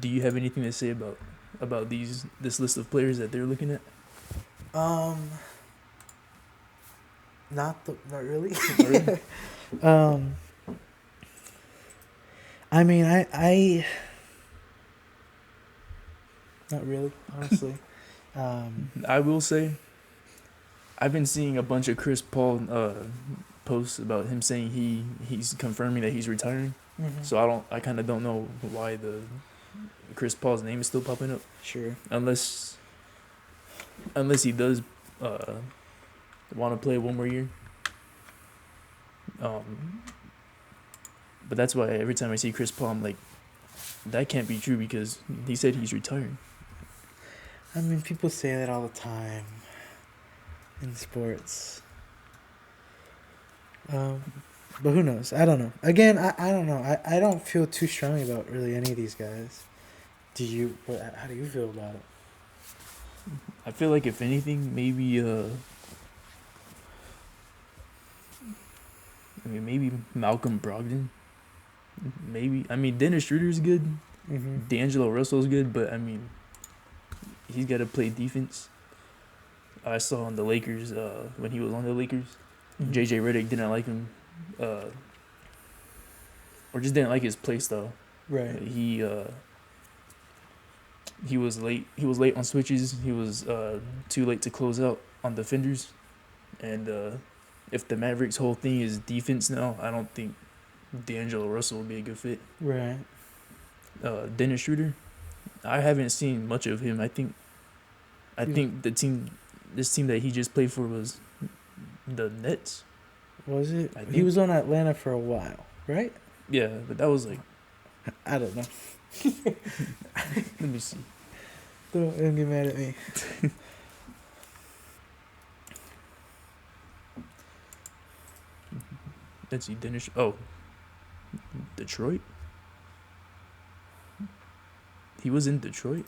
Speaker 2: Do you have anything to say about this list of players that they're looking at?
Speaker 1: Not really.
Speaker 2: Not really?
Speaker 1: I mean, I not really, honestly.
Speaker 2: I will say, I've been seeing a bunch of Chris Paul posts about him saying he's confirming that he's retiring.
Speaker 1: Mm-hmm.
Speaker 2: So I kind of don't know why the Chris Paul's name is still popping up.
Speaker 1: Sure.
Speaker 2: Unless he does want to play one more year. But that's why every time I see Chris Paul, I'm like, that can't be true because he said he's retiring.
Speaker 1: I mean, people say that all the time in sports. But who knows? I don't know. Again, I don't know. I don't feel too strongly about really any of these guys. Do you? How do you feel about it?
Speaker 2: I feel like if anything, maybe I mean, maybe Malcolm Brogdon. Maybe. I mean, Dennis Schroeder's good.
Speaker 1: Mm-hmm.
Speaker 2: D'Angelo Russell's good, but I mean, he's got to play defense. I saw on the Lakers when he was on the Lakers,
Speaker 1: Mm-hmm.
Speaker 2: JJ Redick didn't like him, or just didn't like his play style.
Speaker 1: Right.
Speaker 2: He was late. He was late on switches. He was too late to close out on defenders, and if the Mavericks' whole thing is defense now, I don't think D'Angelo Russell would be a good fit.
Speaker 1: Right.
Speaker 2: Dennis Schroeder, I haven't seen much of him. I think this team that he just played for was the Nets.
Speaker 1: Was it?
Speaker 2: I
Speaker 1: He
Speaker 2: think-
Speaker 1: was on Atlanta for a while, right?
Speaker 2: Yeah, but that was like,
Speaker 1: I don't know.
Speaker 2: let me see.
Speaker 1: Don't get mad at me.
Speaker 2: Let's see, Dennis. Oh, Detroit. He was in Detroit.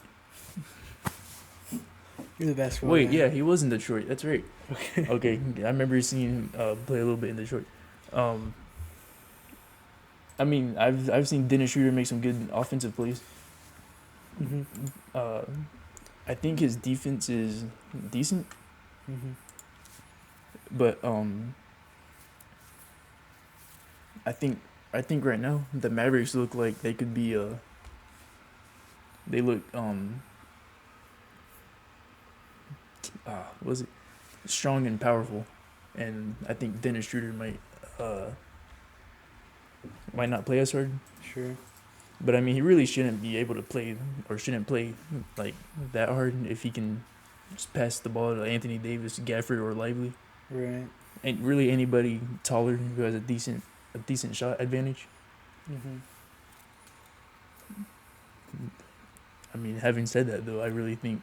Speaker 1: You're the best one.
Speaker 2: Wait,
Speaker 1: man.
Speaker 2: yeah, he was in Detroit. That's right.
Speaker 1: Okay.
Speaker 2: Okay, I remember seeing him play a little bit in Detroit. I mean, I've seen Dennis Schroeder make some good offensive plays.
Speaker 1: Mm-hmm.
Speaker 2: I think his defense is decent,
Speaker 1: Mm-hmm.
Speaker 2: but I think right now the Mavericks look like they could be they look was it strong and powerful, and I think Dennis Schroeder might not play as hard.
Speaker 1: Sure.
Speaker 2: But I mean, he really shouldn't be able to play or shouldn't play like that hard if he can just pass the ball to Anthony Davis, Gafford, or Lively,
Speaker 1: Right.
Speaker 2: and really anybody taller who has a decent shot advantage.
Speaker 1: Mm-hmm.
Speaker 2: I mean, having said that though, I really think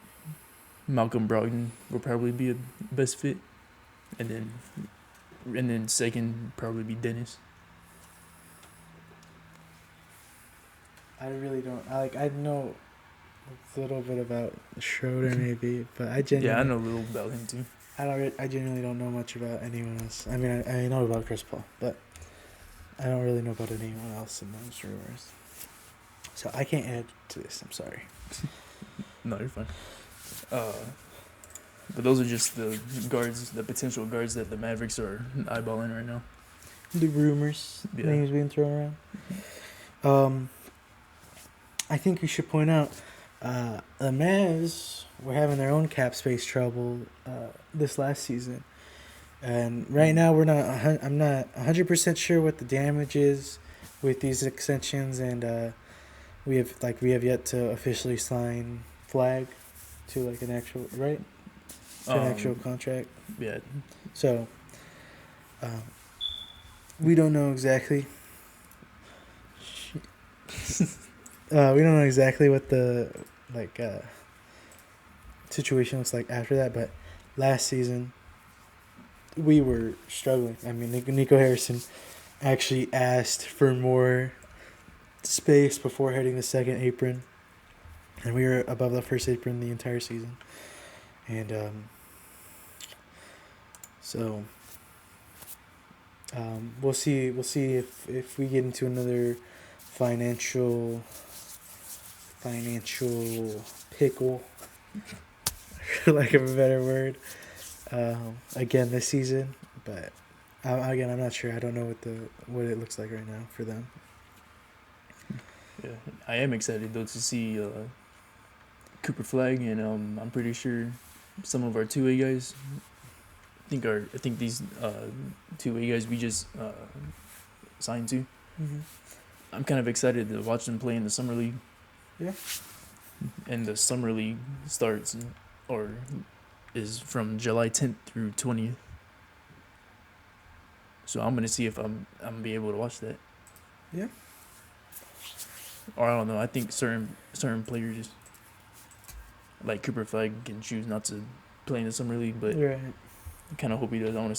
Speaker 2: Malcolm Brogdon will probably be a best fit, and then second probably be Dennis.
Speaker 1: I really don't. I know a little bit about Schroeder maybe, but I genuinely.
Speaker 2: Yeah, I know a little about him too.
Speaker 1: I genuinely don't know much about anyone else. I mean, I know about Chris Paul, but I don't really know about anyone else in those rumors. So I can't add to this. I'm sorry.
Speaker 2: No, you're fine. But those are just the potential guards that the Mavericks are eyeballing right now.
Speaker 1: The rumors,
Speaker 2: Yeah.
Speaker 1: names being thrown around. I think we should point out the Mavs were having their own cap space trouble this last season, and right now I'm not 100% sure what the damage is with these extensions, and we have yet to officially sign Flag to like an actual an actual contract.
Speaker 2: Yeah,
Speaker 1: So we don't know exactly. We don't know exactly what the situation looks like after that, but last season we were struggling. I mean, Nico Harrison actually asked for more space before hitting the second apron, and we were above the first apron the entire season. And so we'll see if we get into another financial pickle, for lack of a better word, again this season. But I'm not sure. I don't know what it looks like right now for them.
Speaker 2: yeah. I am excited though to see Cooper Flag, and I'm pretty sure some of our 2A guys. I think these 2A guys we just signed to.
Speaker 1: Mm-hmm.
Speaker 2: I'm kind of excited to watch them play in the summer league.
Speaker 1: Yeah.
Speaker 2: And the summer league starts is from July 10th through 20th. So I'm gonna see if I'm gonna be able to watch that.
Speaker 1: Yeah.
Speaker 2: Or I don't know. I think certain players, like Cooper Flag, can choose not to play in the summer league, but
Speaker 1: Right.
Speaker 2: I kind of hope he does. I want to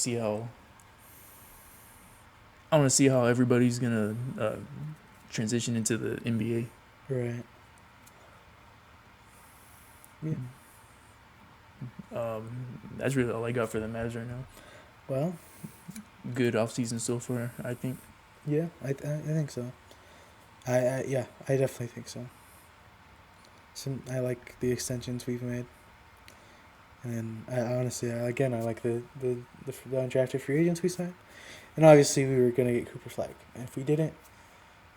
Speaker 2: see how everybody's gonna transition into the NBA.
Speaker 1: Right. Yeah.
Speaker 2: That's really all I got for the Mavs right now.
Speaker 1: Well,
Speaker 2: good offseason so far, I think.
Speaker 1: Yeah, I think so. I definitely think so. I like the extensions we've made, and I honestly, I like the undrafted free agents we signed, and obviously we were gonna get Cooper Flag, and if we didn't,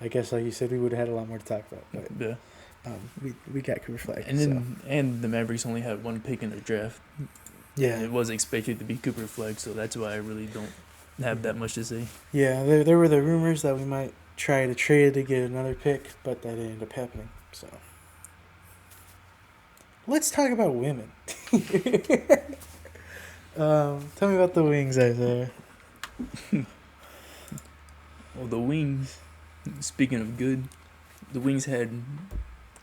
Speaker 1: I guess like you said, we would have had a lot more to talk about. But
Speaker 2: Yeah.
Speaker 1: we got Cooper Flag,
Speaker 2: And
Speaker 1: so
Speaker 2: then and the Mavericks only had one pick in their draft.
Speaker 1: yeah,
Speaker 2: It was expected to be Cooper Flag, so that's why I really don't have that much to say.
Speaker 1: yeah. There were the rumors that we might try to trade to get another pick, but that didn't end up happening. So let's talk about women. Tell me about the Wings, Isaiah.
Speaker 2: Well, the Wings, speaking of good, the Wings had,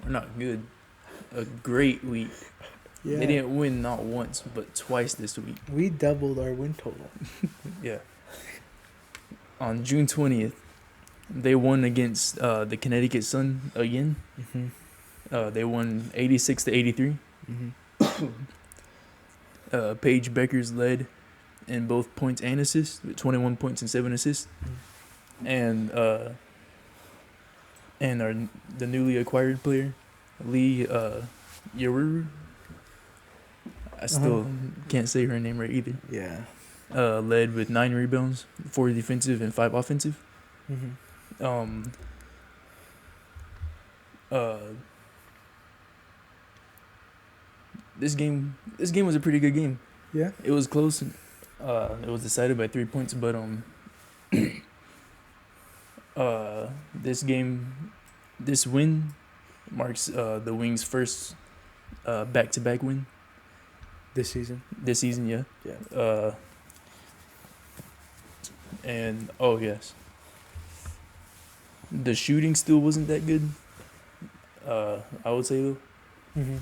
Speaker 2: or not good, a great week.
Speaker 1: Yeah,
Speaker 2: They didn't win not once, but twice this week.
Speaker 1: we doubled our win total.
Speaker 2: Yeah. On June 20th, they won against the Connecticut Sun again.
Speaker 1: Mm-hmm.
Speaker 2: They won 86-83.
Speaker 1: Mm-hmm.
Speaker 2: Paige Beckers led in both points and assists with 21 points and 7 assists. And the newly acquired player, Lee Yaruru. I still can't say her name right either.
Speaker 1: Yeah.
Speaker 2: Led with 9 rebounds, 4 defensive and 5 offensive.
Speaker 1: Mm-hmm.
Speaker 2: This game was a pretty good game.
Speaker 1: Yeah.
Speaker 2: It was close. It was decided by 3 points, but this win marks the Wings' first back-to-back win
Speaker 1: This season.
Speaker 2: this season. Yeah.
Speaker 1: Yeah.
Speaker 2: And oh yes, the shooting still wasn't that good. I would say though,
Speaker 1: Mm-hmm.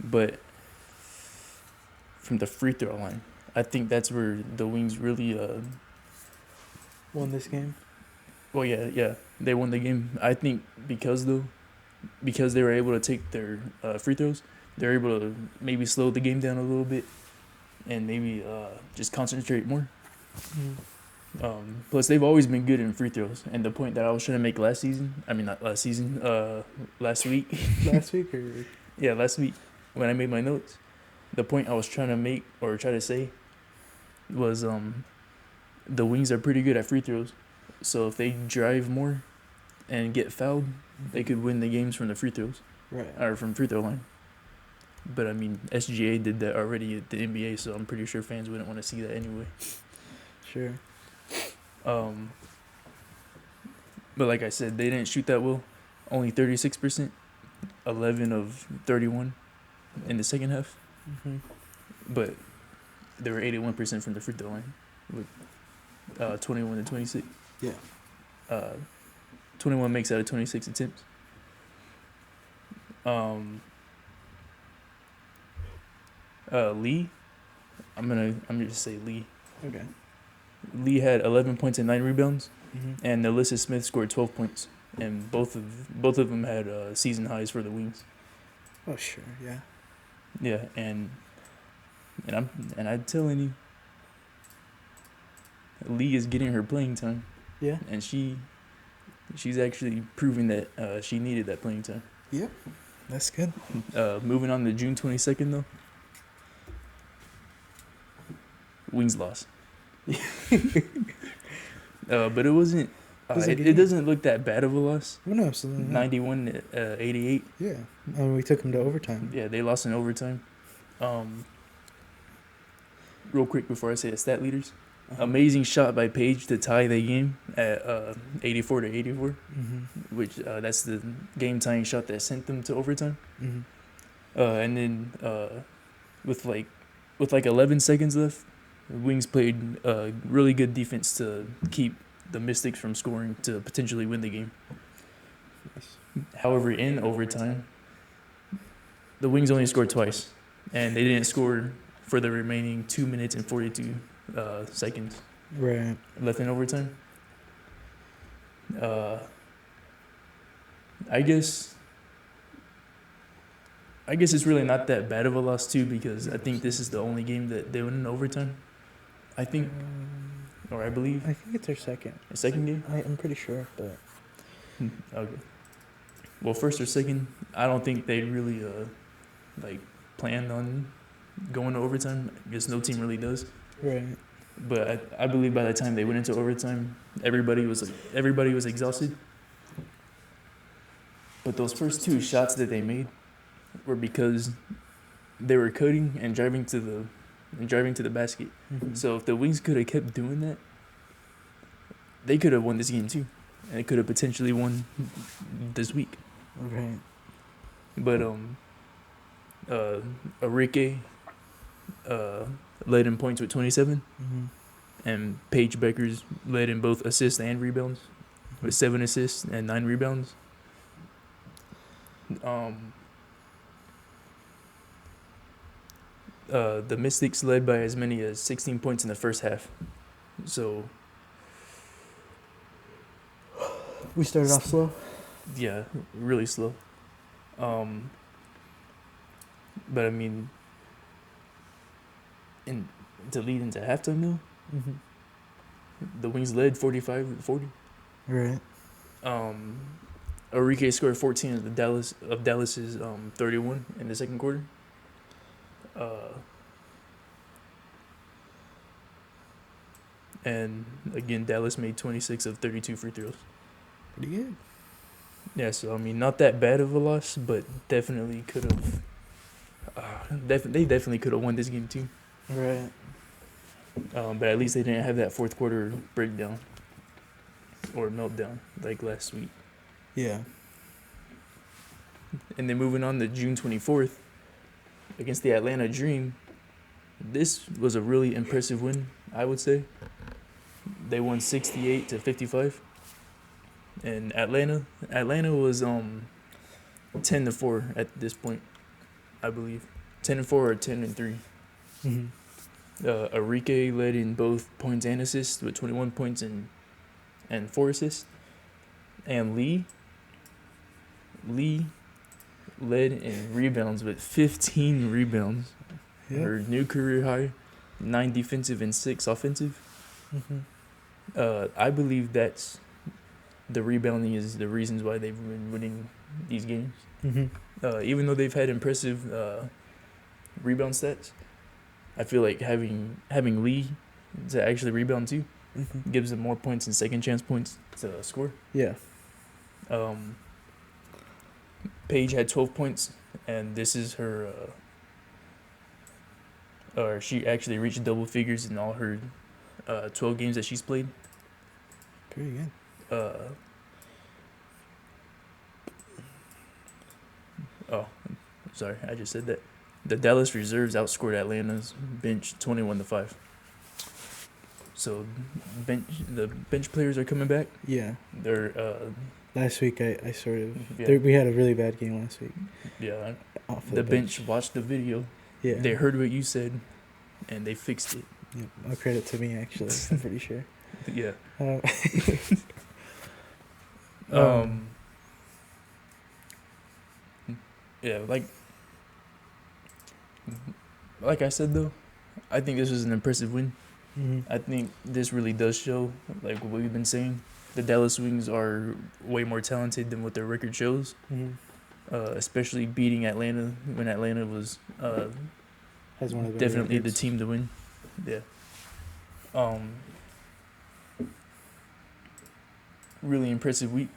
Speaker 2: but from the free throw line, I think that's where the Wings really
Speaker 1: Won this game.
Speaker 2: well yeah they won the game. I think because they were able to take their free throws, they're able to maybe slow the game down a little bit and maybe just concentrate more.
Speaker 1: Mm-hmm.
Speaker 2: Plus, they've always been good in free throws. And the point that I was trying to make last week.
Speaker 1: Last week or
Speaker 2: Yeah, last week when I made my notes, the point I was trying to make or try to say was the Wings are pretty good at free throws. So if they drive more and get fouled, they could win the games from the free throws
Speaker 1: right.
Speaker 2: or from free throw line. But I mean, SGA did that already at the NBA, so I'm pretty sure fans wouldn't want to see that anyway.
Speaker 1: Sure.
Speaker 2: But like I said, they didn't shoot that well. Only 36%, 11 of 31 in the second half.
Speaker 1: Mm-hmm.
Speaker 2: But they were 81% from the free throw line with 21 to 26.
Speaker 1: Yeah.
Speaker 2: 21 makes out of 26 attempts. Lee, I'm gonna just say Lee.
Speaker 1: Okay.
Speaker 2: Lee had 11 points and 9 rebounds,
Speaker 1: Mm-hmm.
Speaker 2: and Alyssa Smith scored 12 points, and both of them had season highs for the Wings.
Speaker 1: Oh sure. Yeah.
Speaker 2: Yeah, and I'm telling you, Lee is getting her playing time,
Speaker 1: Yeah.
Speaker 2: and she's actually proving that she needed that playing time.
Speaker 1: Yep. That's good.
Speaker 2: Moving on to June 22nd though, Wings lost. But it wasn't. It doesn't look that bad of a loss.
Speaker 1: Well, no, absolutely not.
Speaker 2: 91-88.
Speaker 1: Yeah. I mean, we took them to overtime.
Speaker 2: Yeah, they lost in overtime. Real quick before I say the stat leaders, amazing shot by Paige to tie the game at 84-84,
Speaker 1: Mm-hmm.
Speaker 2: which that's the game tying shot that sent them to overtime.
Speaker 1: Mm-hmm.
Speaker 2: And then with like 11 seconds left, the Wings played really good defense to keep the Mystics from scoring to potentially win the game.
Speaker 1: Yes.
Speaker 2: However, in overtime, the Wings only scored twice, and they didn't score for the remaining 2 minutes and 42 seconds
Speaker 1: Right.
Speaker 2: left in overtime. I guess it's really not that bad of a loss too, because I think this is the only game that they win in overtime. I think or I believe
Speaker 1: I think it's their second.
Speaker 2: a second game.
Speaker 1: I'm pretty sure, but
Speaker 2: Okay. Well, first or second, I don't think they really like planned on going to overtime. I guess no team really does.
Speaker 1: right.
Speaker 2: But I believe by the time they went into overtime, everybody was exhausted. But those first two shots that they made were because they were cutting and driving to the basket.
Speaker 1: Mm-hmm.
Speaker 2: So if the Wings could have kept doing that, they could have won this game too, and they could have potentially won this week.
Speaker 1: Right.
Speaker 2: But Enrique led in points with 27,
Speaker 1: Mm-hmm.
Speaker 2: and Paige Beckers led in both assists and rebounds with 7 assists and 9 rebounds. The Mystics led by as many as 16 points in the first half. So
Speaker 1: We started off slow.
Speaker 2: yeah, really slow. But I mean, to lead into halftime though,
Speaker 1: Mm-hmm.
Speaker 2: the Wings led 45-40.
Speaker 1: Right.
Speaker 2: Enrique scored 14 of Dallas's 31 in the second quarter. And again, Dallas made 26 of 32 free throws.
Speaker 1: Pretty good.
Speaker 2: Yeah, so I mean, not that bad of a loss, but definitely could have. They definitely could have won this game too.
Speaker 1: Right.
Speaker 2: But at least they didn't have that fourth quarter breakdown or meltdown like last week.
Speaker 1: Yeah.
Speaker 2: And then moving on to June 24th against the Atlanta Dream, this was a really impressive win, I would say. They won 68-55. And Atlanta was 10-4 at this point, I believe. 10-4 or 10-3.
Speaker 1: Mm-hmm.
Speaker 2: Enrique led in both points and assists with 21 points and 4 assists. And Lee led in rebounds with 15 rebounds.
Speaker 1: Yep.
Speaker 2: Her new career high, 9 defensive and 6 offensive.
Speaker 1: Mm-hmm.
Speaker 2: I believe that's the rebounding is the reasons why they've been winning these games.
Speaker 1: Mm-hmm.
Speaker 2: Even though they've had impressive rebound stats, I feel like having Lee to actually rebound too
Speaker 1: Mm-hmm.
Speaker 2: gives them more points and second chance points to score.
Speaker 1: Yeah.
Speaker 2: Paige had 12 points, and this is her. Or she actually reached double figures in all her 12 games that she's played.
Speaker 1: Pretty good.
Speaker 2: Sorry, I just said that. The Dallas reserves outscored Atlanta's bench 21-5. So, the bench players are coming back.
Speaker 1: Yeah.
Speaker 2: They're
Speaker 1: Last week I sort of
Speaker 2: Yeah.
Speaker 1: we had a really bad game last week.
Speaker 2: yeah.
Speaker 1: Off
Speaker 2: The bench watched the video.
Speaker 1: Yeah.
Speaker 2: They heard what you said, and they fixed it.
Speaker 1: Yep. All credit to me actually. I'm pretty sure.
Speaker 2: Yeah.
Speaker 1: Um,
Speaker 2: Yeah, like I said though, I think this was an impressive win.
Speaker 1: mhm.
Speaker 2: I think this really does show, like what we've been saying, the Dallas Wings are way more talented than what their record shows.
Speaker 1: Mhm.
Speaker 2: Especially beating Atlanta when Atlanta was
Speaker 1: Has one of the
Speaker 2: definitely
Speaker 1: records.
Speaker 2: the team to win. Yeah. Really impressive week.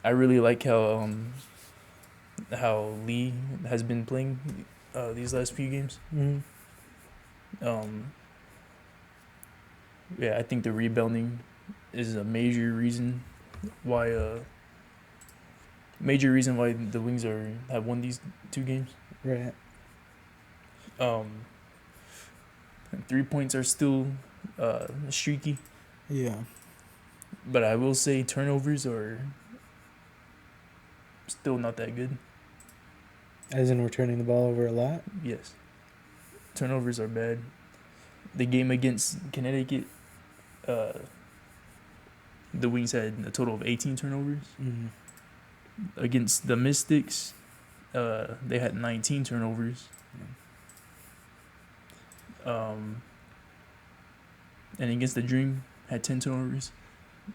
Speaker 2: I really like how Lee has been playing these last few games.
Speaker 1: Mhm.
Speaker 2: Yeah, I think the rebounding is a major reason why the Wings have won these 2 games.
Speaker 1: Right.
Speaker 2: 3 points are still streaky,
Speaker 1: Yeah.
Speaker 2: but I will say turnovers are still not that good.
Speaker 1: As in we're turning the ball over a lot.
Speaker 2: Yes, turnovers are bad. The game against Connecticut, the Wings had a total of 18 turnovers.
Speaker 1: Mm-hmm.
Speaker 2: Against the Mystics, they had 19 turnovers. And against the Dream, had 10 turnovers.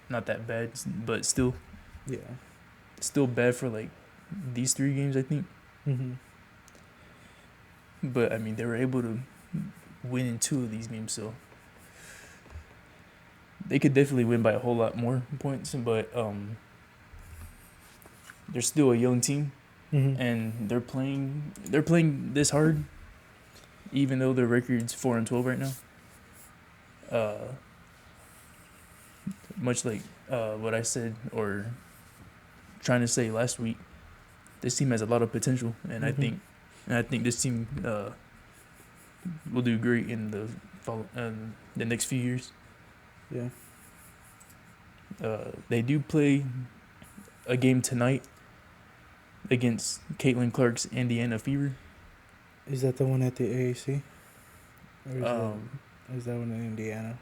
Speaker 2: Not that bad, but still
Speaker 1: Yeah.
Speaker 2: bad for like these 3 games, I think.
Speaker 1: Mm-hmm.
Speaker 2: But I mean, they were able to win in 2 of these games, so they could definitely win by a whole lot more points. But they're still a young team,
Speaker 1: Mm-hmm.
Speaker 2: and they're playing this hard, even though their record's 4-12 right now. Much like what I said or trying to say last week, this team has a lot of potential, and
Speaker 1: Mm-hmm.
Speaker 2: I think this team will do great in the next few years.
Speaker 1: Yeah.
Speaker 2: They do play a game tonight against Caitlin Clark's Indiana Fever.
Speaker 1: Is that the one at the AAC? Or
Speaker 2: Um,
Speaker 1: is that one in Indiana?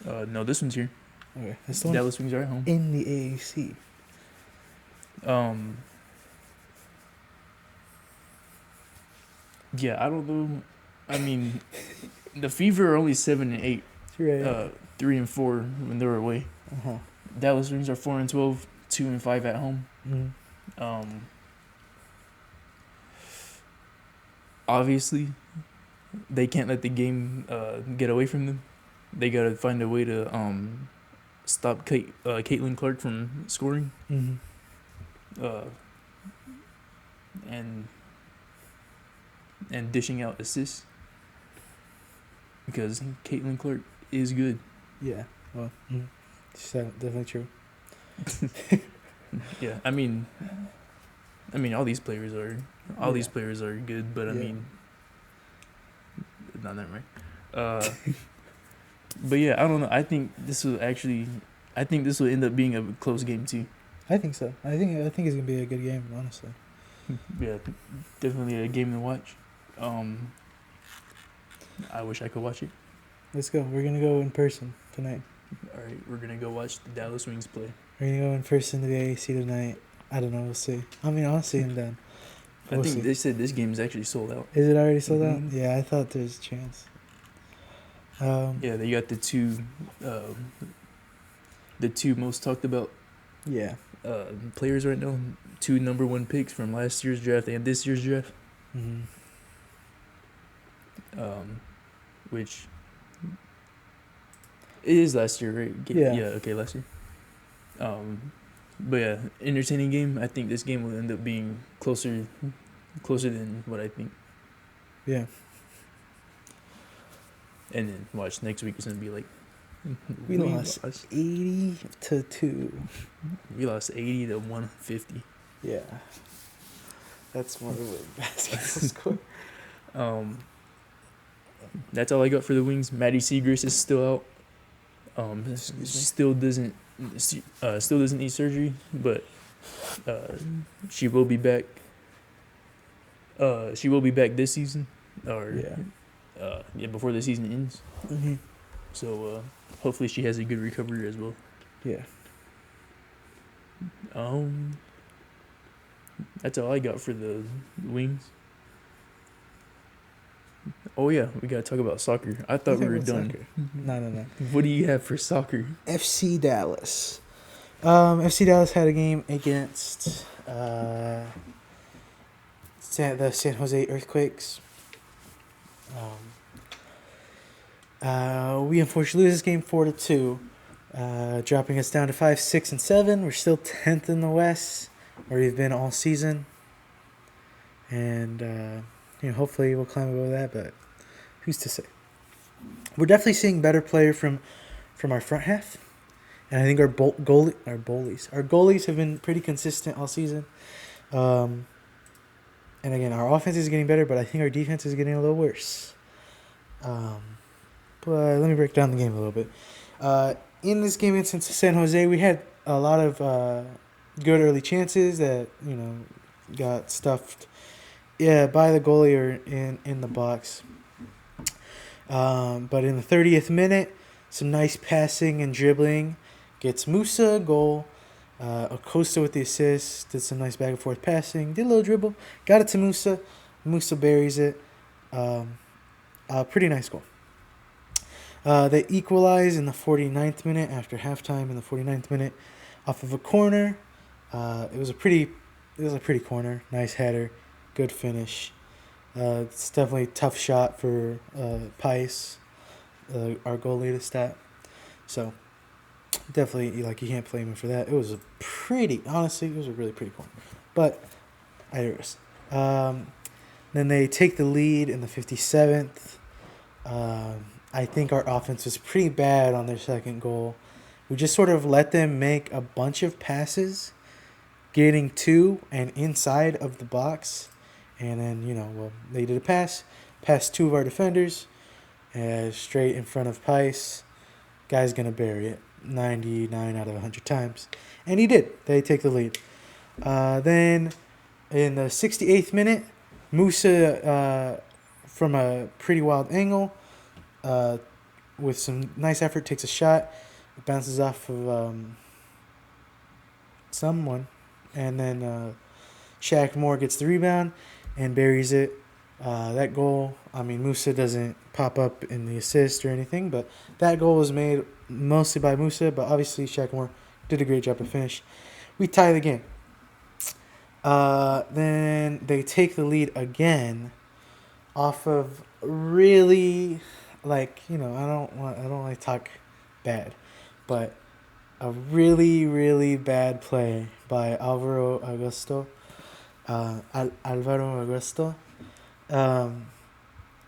Speaker 2: no, this one's here.
Speaker 1: Okay, that's the one
Speaker 2: Dallas Wings are at home.
Speaker 1: in the AAC.
Speaker 2: Yeah, I don't know. I mean, the Fever are only 7-8,
Speaker 1: Right.
Speaker 2: 3-4 when they're away.
Speaker 1: Uh-huh.
Speaker 2: Dallas Wings are 4-12, 2-5 at home.
Speaker 1: Mm-hmm.
Speaker 2: Obviously, they can't let the game get away from them. They gotta find a way to stop Caitlin Clark from scoring.
Speaker 1: Mm-hmm.
Speaker 2: And dishing out assists, because Caitlin Clark is good.
Speaker 1: Yeah. Well, it's definitely true.
Speaker 2: Yeah, I mean, all these players are good, but I
Speaker 1: Yeah.
Speaker 2: mean, not that right. But yeah, I don't know. I think this will end up being a close game too.
Speaker 1: I think so. I think it's gonna be a good game, honestly.
Speaker 2: Yeah, definitely a game to watch. I wish I could watch it.
Speaker 1: Let's go. We're gonna go in person tonight.
Speaker 2: All right, we're gonna go watch the Dallas Wings play.
Speaker 1: We're gonna go in person to the AAC tonight. I don't know. We'll see. I mean, I'll see him then.
Speaker 2: I
Speaker 1: We'll
Speaker 2: think
Speaker 1: see.
Speaker 2: they said this game is actually sold out.
Speaker 1: Is it already sold
Speaker 2: Mhm.
Speaker 1: out? Yeah, I thought there's a chance.
Speaker 2: Yeah, they got the two most talked about
Speaker 1: Yeah.
Speaker 2: players right now. 2 number 1 picks from last year's draft and this year's draft.
Speaker 1: Mm-hmm.
Speaker 2: Which it is last year, right?
Speaker 1: Yeah.
Speaker 2: Yeah. Okay, last year. But yeah, entertaining game. I think this game will end up being closer than what I think.
Speaker 1: Yeah.
Speaker 2: And then watch next week is gonna be like
Speaker 1: We lost 80-2.
Speaker 2: We lost 80 to 150.
Speaker 1: Yeah. That's more of a basketball score.
Speaker 2: That's all I got for the Wings. Maddie Seagrace is still out. Still doesn't need surgery, but she will be back. She will be back this season, or before the season ends.
Speaker 1: Mm-hmm.
Speaker 2: So hopefully she has a good recovery as well.
Speaker 1: Yeah.
Speaker 2: That's all I got for the Wings. Oh yeah, we gotta talk about soccer. I thought we were done.
Speaker 1: Soccer. No.
Speaker 2: What do you have for soccer?
Speaker 1: FC Dallas. FC Dallas had a game against the San Jose Earthquakes. We unfortunately lose this game 4-2, dropping us down to 5, 6, and 7. We're still 10th in the West, where we've been all season, and hopefully we'll climb above that. But who's to say? We're definitely seeing better play from our front half, and I think our goalies have been pretty consistent all season. And again, our offense is getting better, but I think our defense is getting a little worse. But let me break down the game a little bit. In this game against San Jose, we had a lot of good early chances that got stuffed, by the goalie or in the box. But in the 30th minute, some nice passing and dribbling gets Musa a goal. Acosta with the assist, did some nice back and forth passing, did a little dribble, got it to Musa. Musa buries it. Pretty nice goal. They equalize in the 49th minute after halftime in the 49th minute off of a corner. It was a pretty corner. Nice header, good finish. It's definitely a tough shot for Pice, our goalie to stat. So definitely, like, you can't blame him for that. It was honestly, it was a really pretty corner. But I digress. Then they take the lead in the 57th. I think our offense was pretty bad on their second goal. We just sort of let them make a bunch of passes, getting to and inside of the box. And then, they did a pass past two of our defenders, straight in front of Pice. Guy's going to bury it 99 out of 100 times. And he did. They take the lead. Then in the 68th minute, Musa, from a pretty wild angle, with some nice effort, takes a shot. It bounces off of someone. And then Shaq Moore gets the rebound and buries it. That goal, Musa doesn't pop up in the assist or anything, but that goal was made mostly by Musa, but obviously Shaq Moore did a great job to finish. We tie the game. Then they take the lead again off of really, I don't like talk bad, but a really, really bad play by Alvaro Augusto. Alvaro Augusto.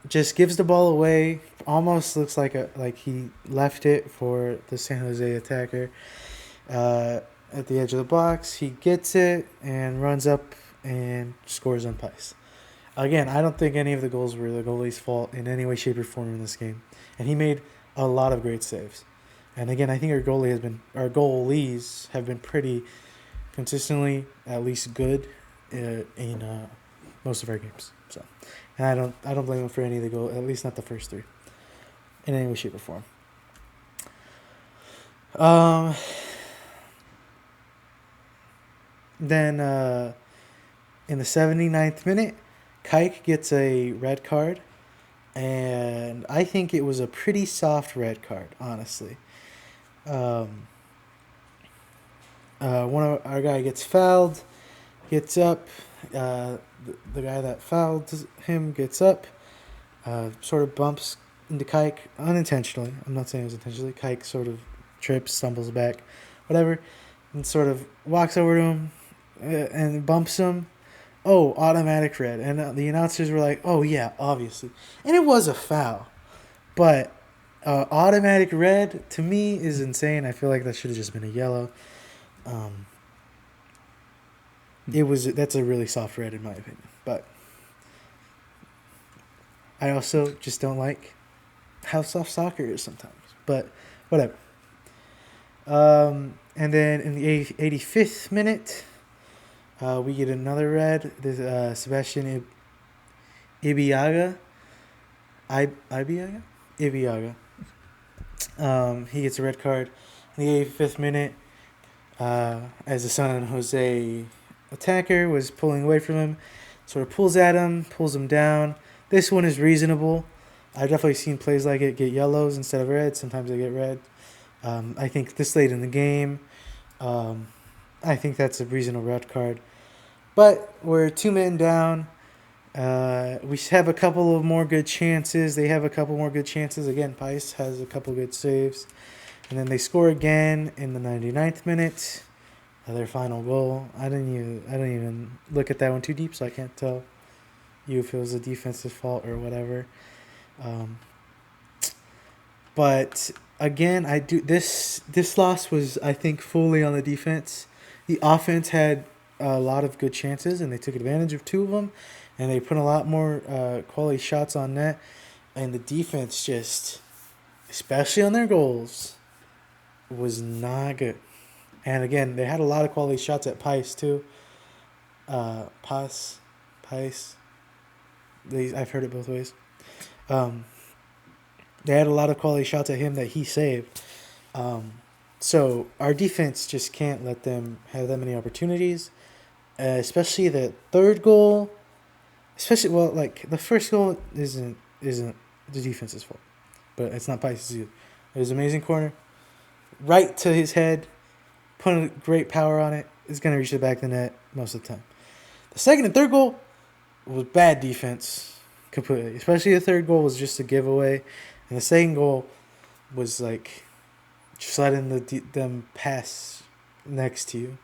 Speaker 1: Just gives the ball away. Almost looks like he left it for the San Jose attacker. At the edge of the box, he gets it and runs up and scores on Pice. Again, I don't think any of the goals were the goalie's fault in any way, shape, or form in this game, and he made a lot of great saves. And again, I think our goalies have been pretty consistently at least good in most of our games. So, and I don't blame them for any of the goals, at least not the first three, in any way, shape, or form. Then in the 79th minute, Kike gets a red card, and I think it was a pretty soft red card, honestly. One of our guy gets fouled, gets up. The guy that fouled him gets up, sort of bumps into Kike unintentionally. I'm not saying it was intentionally. Kike sort of trips, stumbles back, whatever, and sort of walks over to him and bumps him. Oh, automatic red. And the announcers were like, oh, yeah, obviously. And it was a foul. But automatic red, to me, is insane. I feel like that should have just been a yellow. That's a really soft red in my opinion. But I also just don't like how soft soccer is sometimes. But whatever. And then in the 85th minute, we get another red. This Sebastian Ibiaga. Ibiaga. He gets a red card in the 85th minute, as the San Jose attacker was pulling away from him. Sort of pulls at him, pulls him down. This one is reasonable. I've definitely seen plays like it get yellows instead of red. Sometimes they get red. I think this late in the game, I think that's a reasonable red card. But we're 2 men down. We have a couple of more good chances. They have a couple more good chances. Again, Pice has a couple good saves. And then they score again in the 99th minute. Their final goal. I didn't even look at that one too deep, so I can't tell you if it was a defensive fault or whatever. But again, this loss was, I think, fully on the defense. The offense had a lot of good chances, and they took advantage of 2 of them, and they put a lot more quality shots on net. And the defense just, especially on their goals, was not good. And again, they had a lot of quality shots at Pice too. Pice. I've heard it both ways. They had a lot of quality shots at him that he saved. So our defense just can't let them have that many opportunities. Especially the third goal. The first goal isn't the defense's fault. but it's not Pisces either. It was an amazing corner, right to his head, putting great power on it. It's gonna reach the back of the net most of the time. The second and third goal was bad defense completely. Especially the third goal was just a giveaway, and the second goal was like just letting them pass next to you.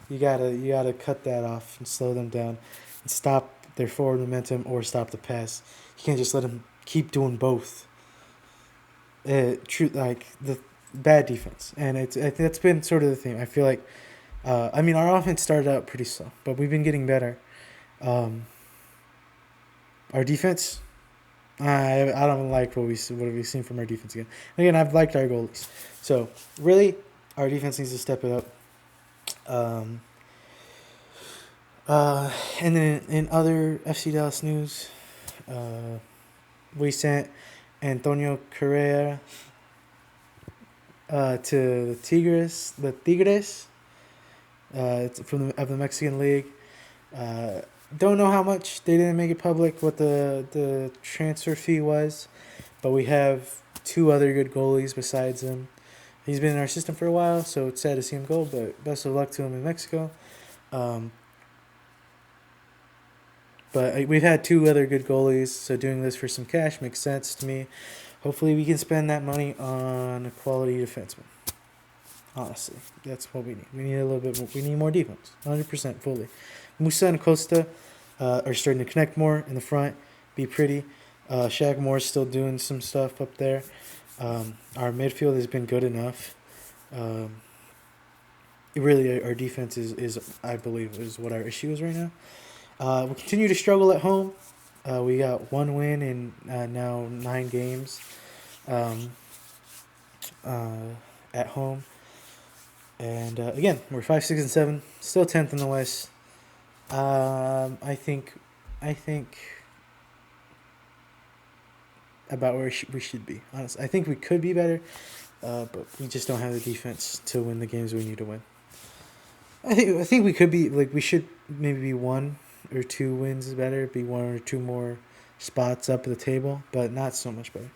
Speaker 1: You gotta cut that off and slow them down, and stop their forward momentum or stop the pass. You can't just let them keep doing both. Like the bad defense, and that's been sort of the theme. I feel like, our offense started out pretty slow, but we've been getting better. Our defense, I don't like what we've seen from our defense again. Again, I've liked our goalies, so really, our defense needs to step it up. And then in other FC Dallas news, we sent Antonio Correa to the Tigres. It's of the Mexican League. Don't know how much. They didn't make it public what the transfer fee was, but we have two other good goalies besides him. He's been in our system for a while, so it's sad to see him go, but best of luck to him in Mexico. But we've had two other good goalies, so doing this for some cash makes sense to me. Hopefully we can spend that money on a quality defenseman. Honestly, that's what we need. We need a little bit more. We need more defense, 100% fully. Musa and Costa are starting to connect more in the front, be pretty. Shaq Moore's still doing some stuff up there. Our midfield has been good enough. Really, our defense is, I believe, is what our issue is right now. We continue to struggle at home. We got one win in now 9 games at home. And again, we're 5, 6, and 7, still 10th in the West. I think about where we should be. Honestly, I think we could be better, but we just don't have the defense to win the games we need to win. I think we could be we should maybe be 1 or 2 wins better, be 1 or 2 more spots up the table, but not so much better.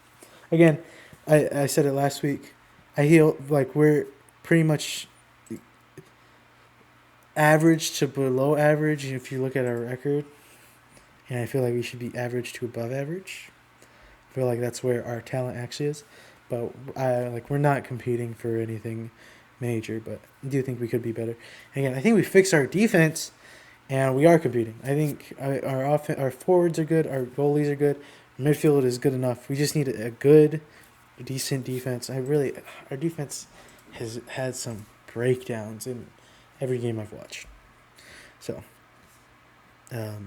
Speaker 1: Again, I said it last week. I feel like we're pretty much average to below average if you look at our record, and I feel like we should be average to above average. I feel like that's where our talent actually is, but we're not competing for anything major, but I do think we could be better. Again, I think we fixed our defense, and we are competing. I think our forwards are good, our goalies are good, midfield is good enough. We just need a good, decent defense. Our defense has had some breakdowns in every game I've watched. So, but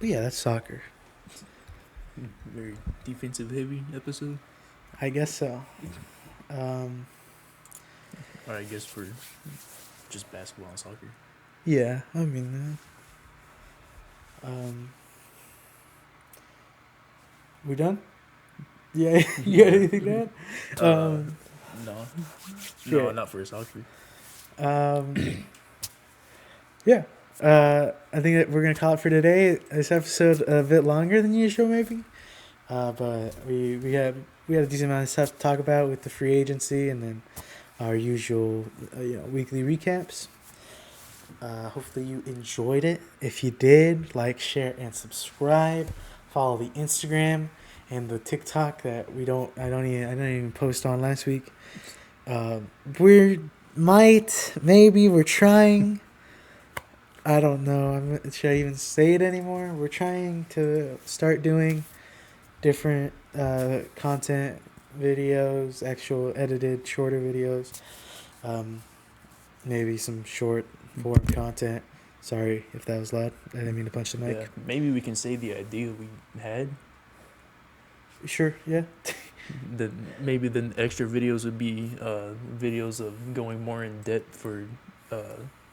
Speaker 1: yeah, that's soccer.
Speaker 2: Very defensive heavy episode.
Speaker 1: I guess so.
Speaker 2: Or I guess for just basketball and soccer.
Speaker 1: Yeah, I mean, we done? Yeah, you got anything to add?
Speaker 2: No, not for soccer.
Speaker 1: Yeah. I think that we're gonna call it for today. This episode a bit longer than usual, maybe. But we had a decent amount of stuff to talk about with the free agency, and then our usual weekly recaps. Hopefully you enjoyed it. If you did, like, share, and subscribe. Follow the Instagram and the TikTok that I don't even post on last week. We're trying. I don't know. Should I even say it anymore? We're trying to start doing different content videos, actual edited, shorter videos. Maybe some short form content. Sorry if that was loud. I didn't mean to punch the mic.
Speaker 2: Yeah, maybe we can say the idea we had.
Speaker 1: Sure, yeah.
Speaker 2: Maybe the extra videos would be videos of going more in depth for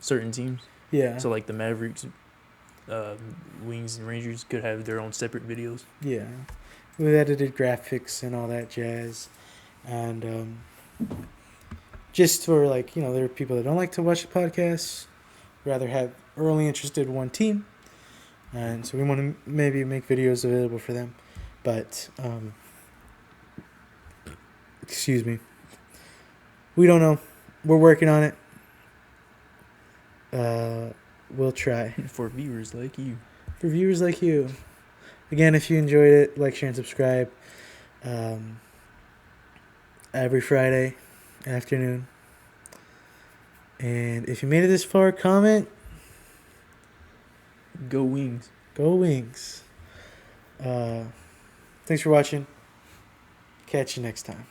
Speaker 2: certain teams.
Speaker 1: Yeah.
Speaker 2: So like the Mavericks, Wings, and Rangers could have their own separate videos.
Speaker 1: Yeah. With edited graphics and all that jazz. And just for there are people that don't like to watch the podcasts, rather have early interested in one team. And so we want to maybe make videos available for them. But Excuse me. We don't know. We're working on it. We'll try.
Speaker 2: For viewers like you.
Speaker 1: For viewers like you. Again, if you enjoyed it, like, share, and subscribe. Every Friday afternoon. And if you made it this far, comment.
Speaker 2: Go Wings.
Speaker 1: Go Wings. Thanks for watching. Catch you next time.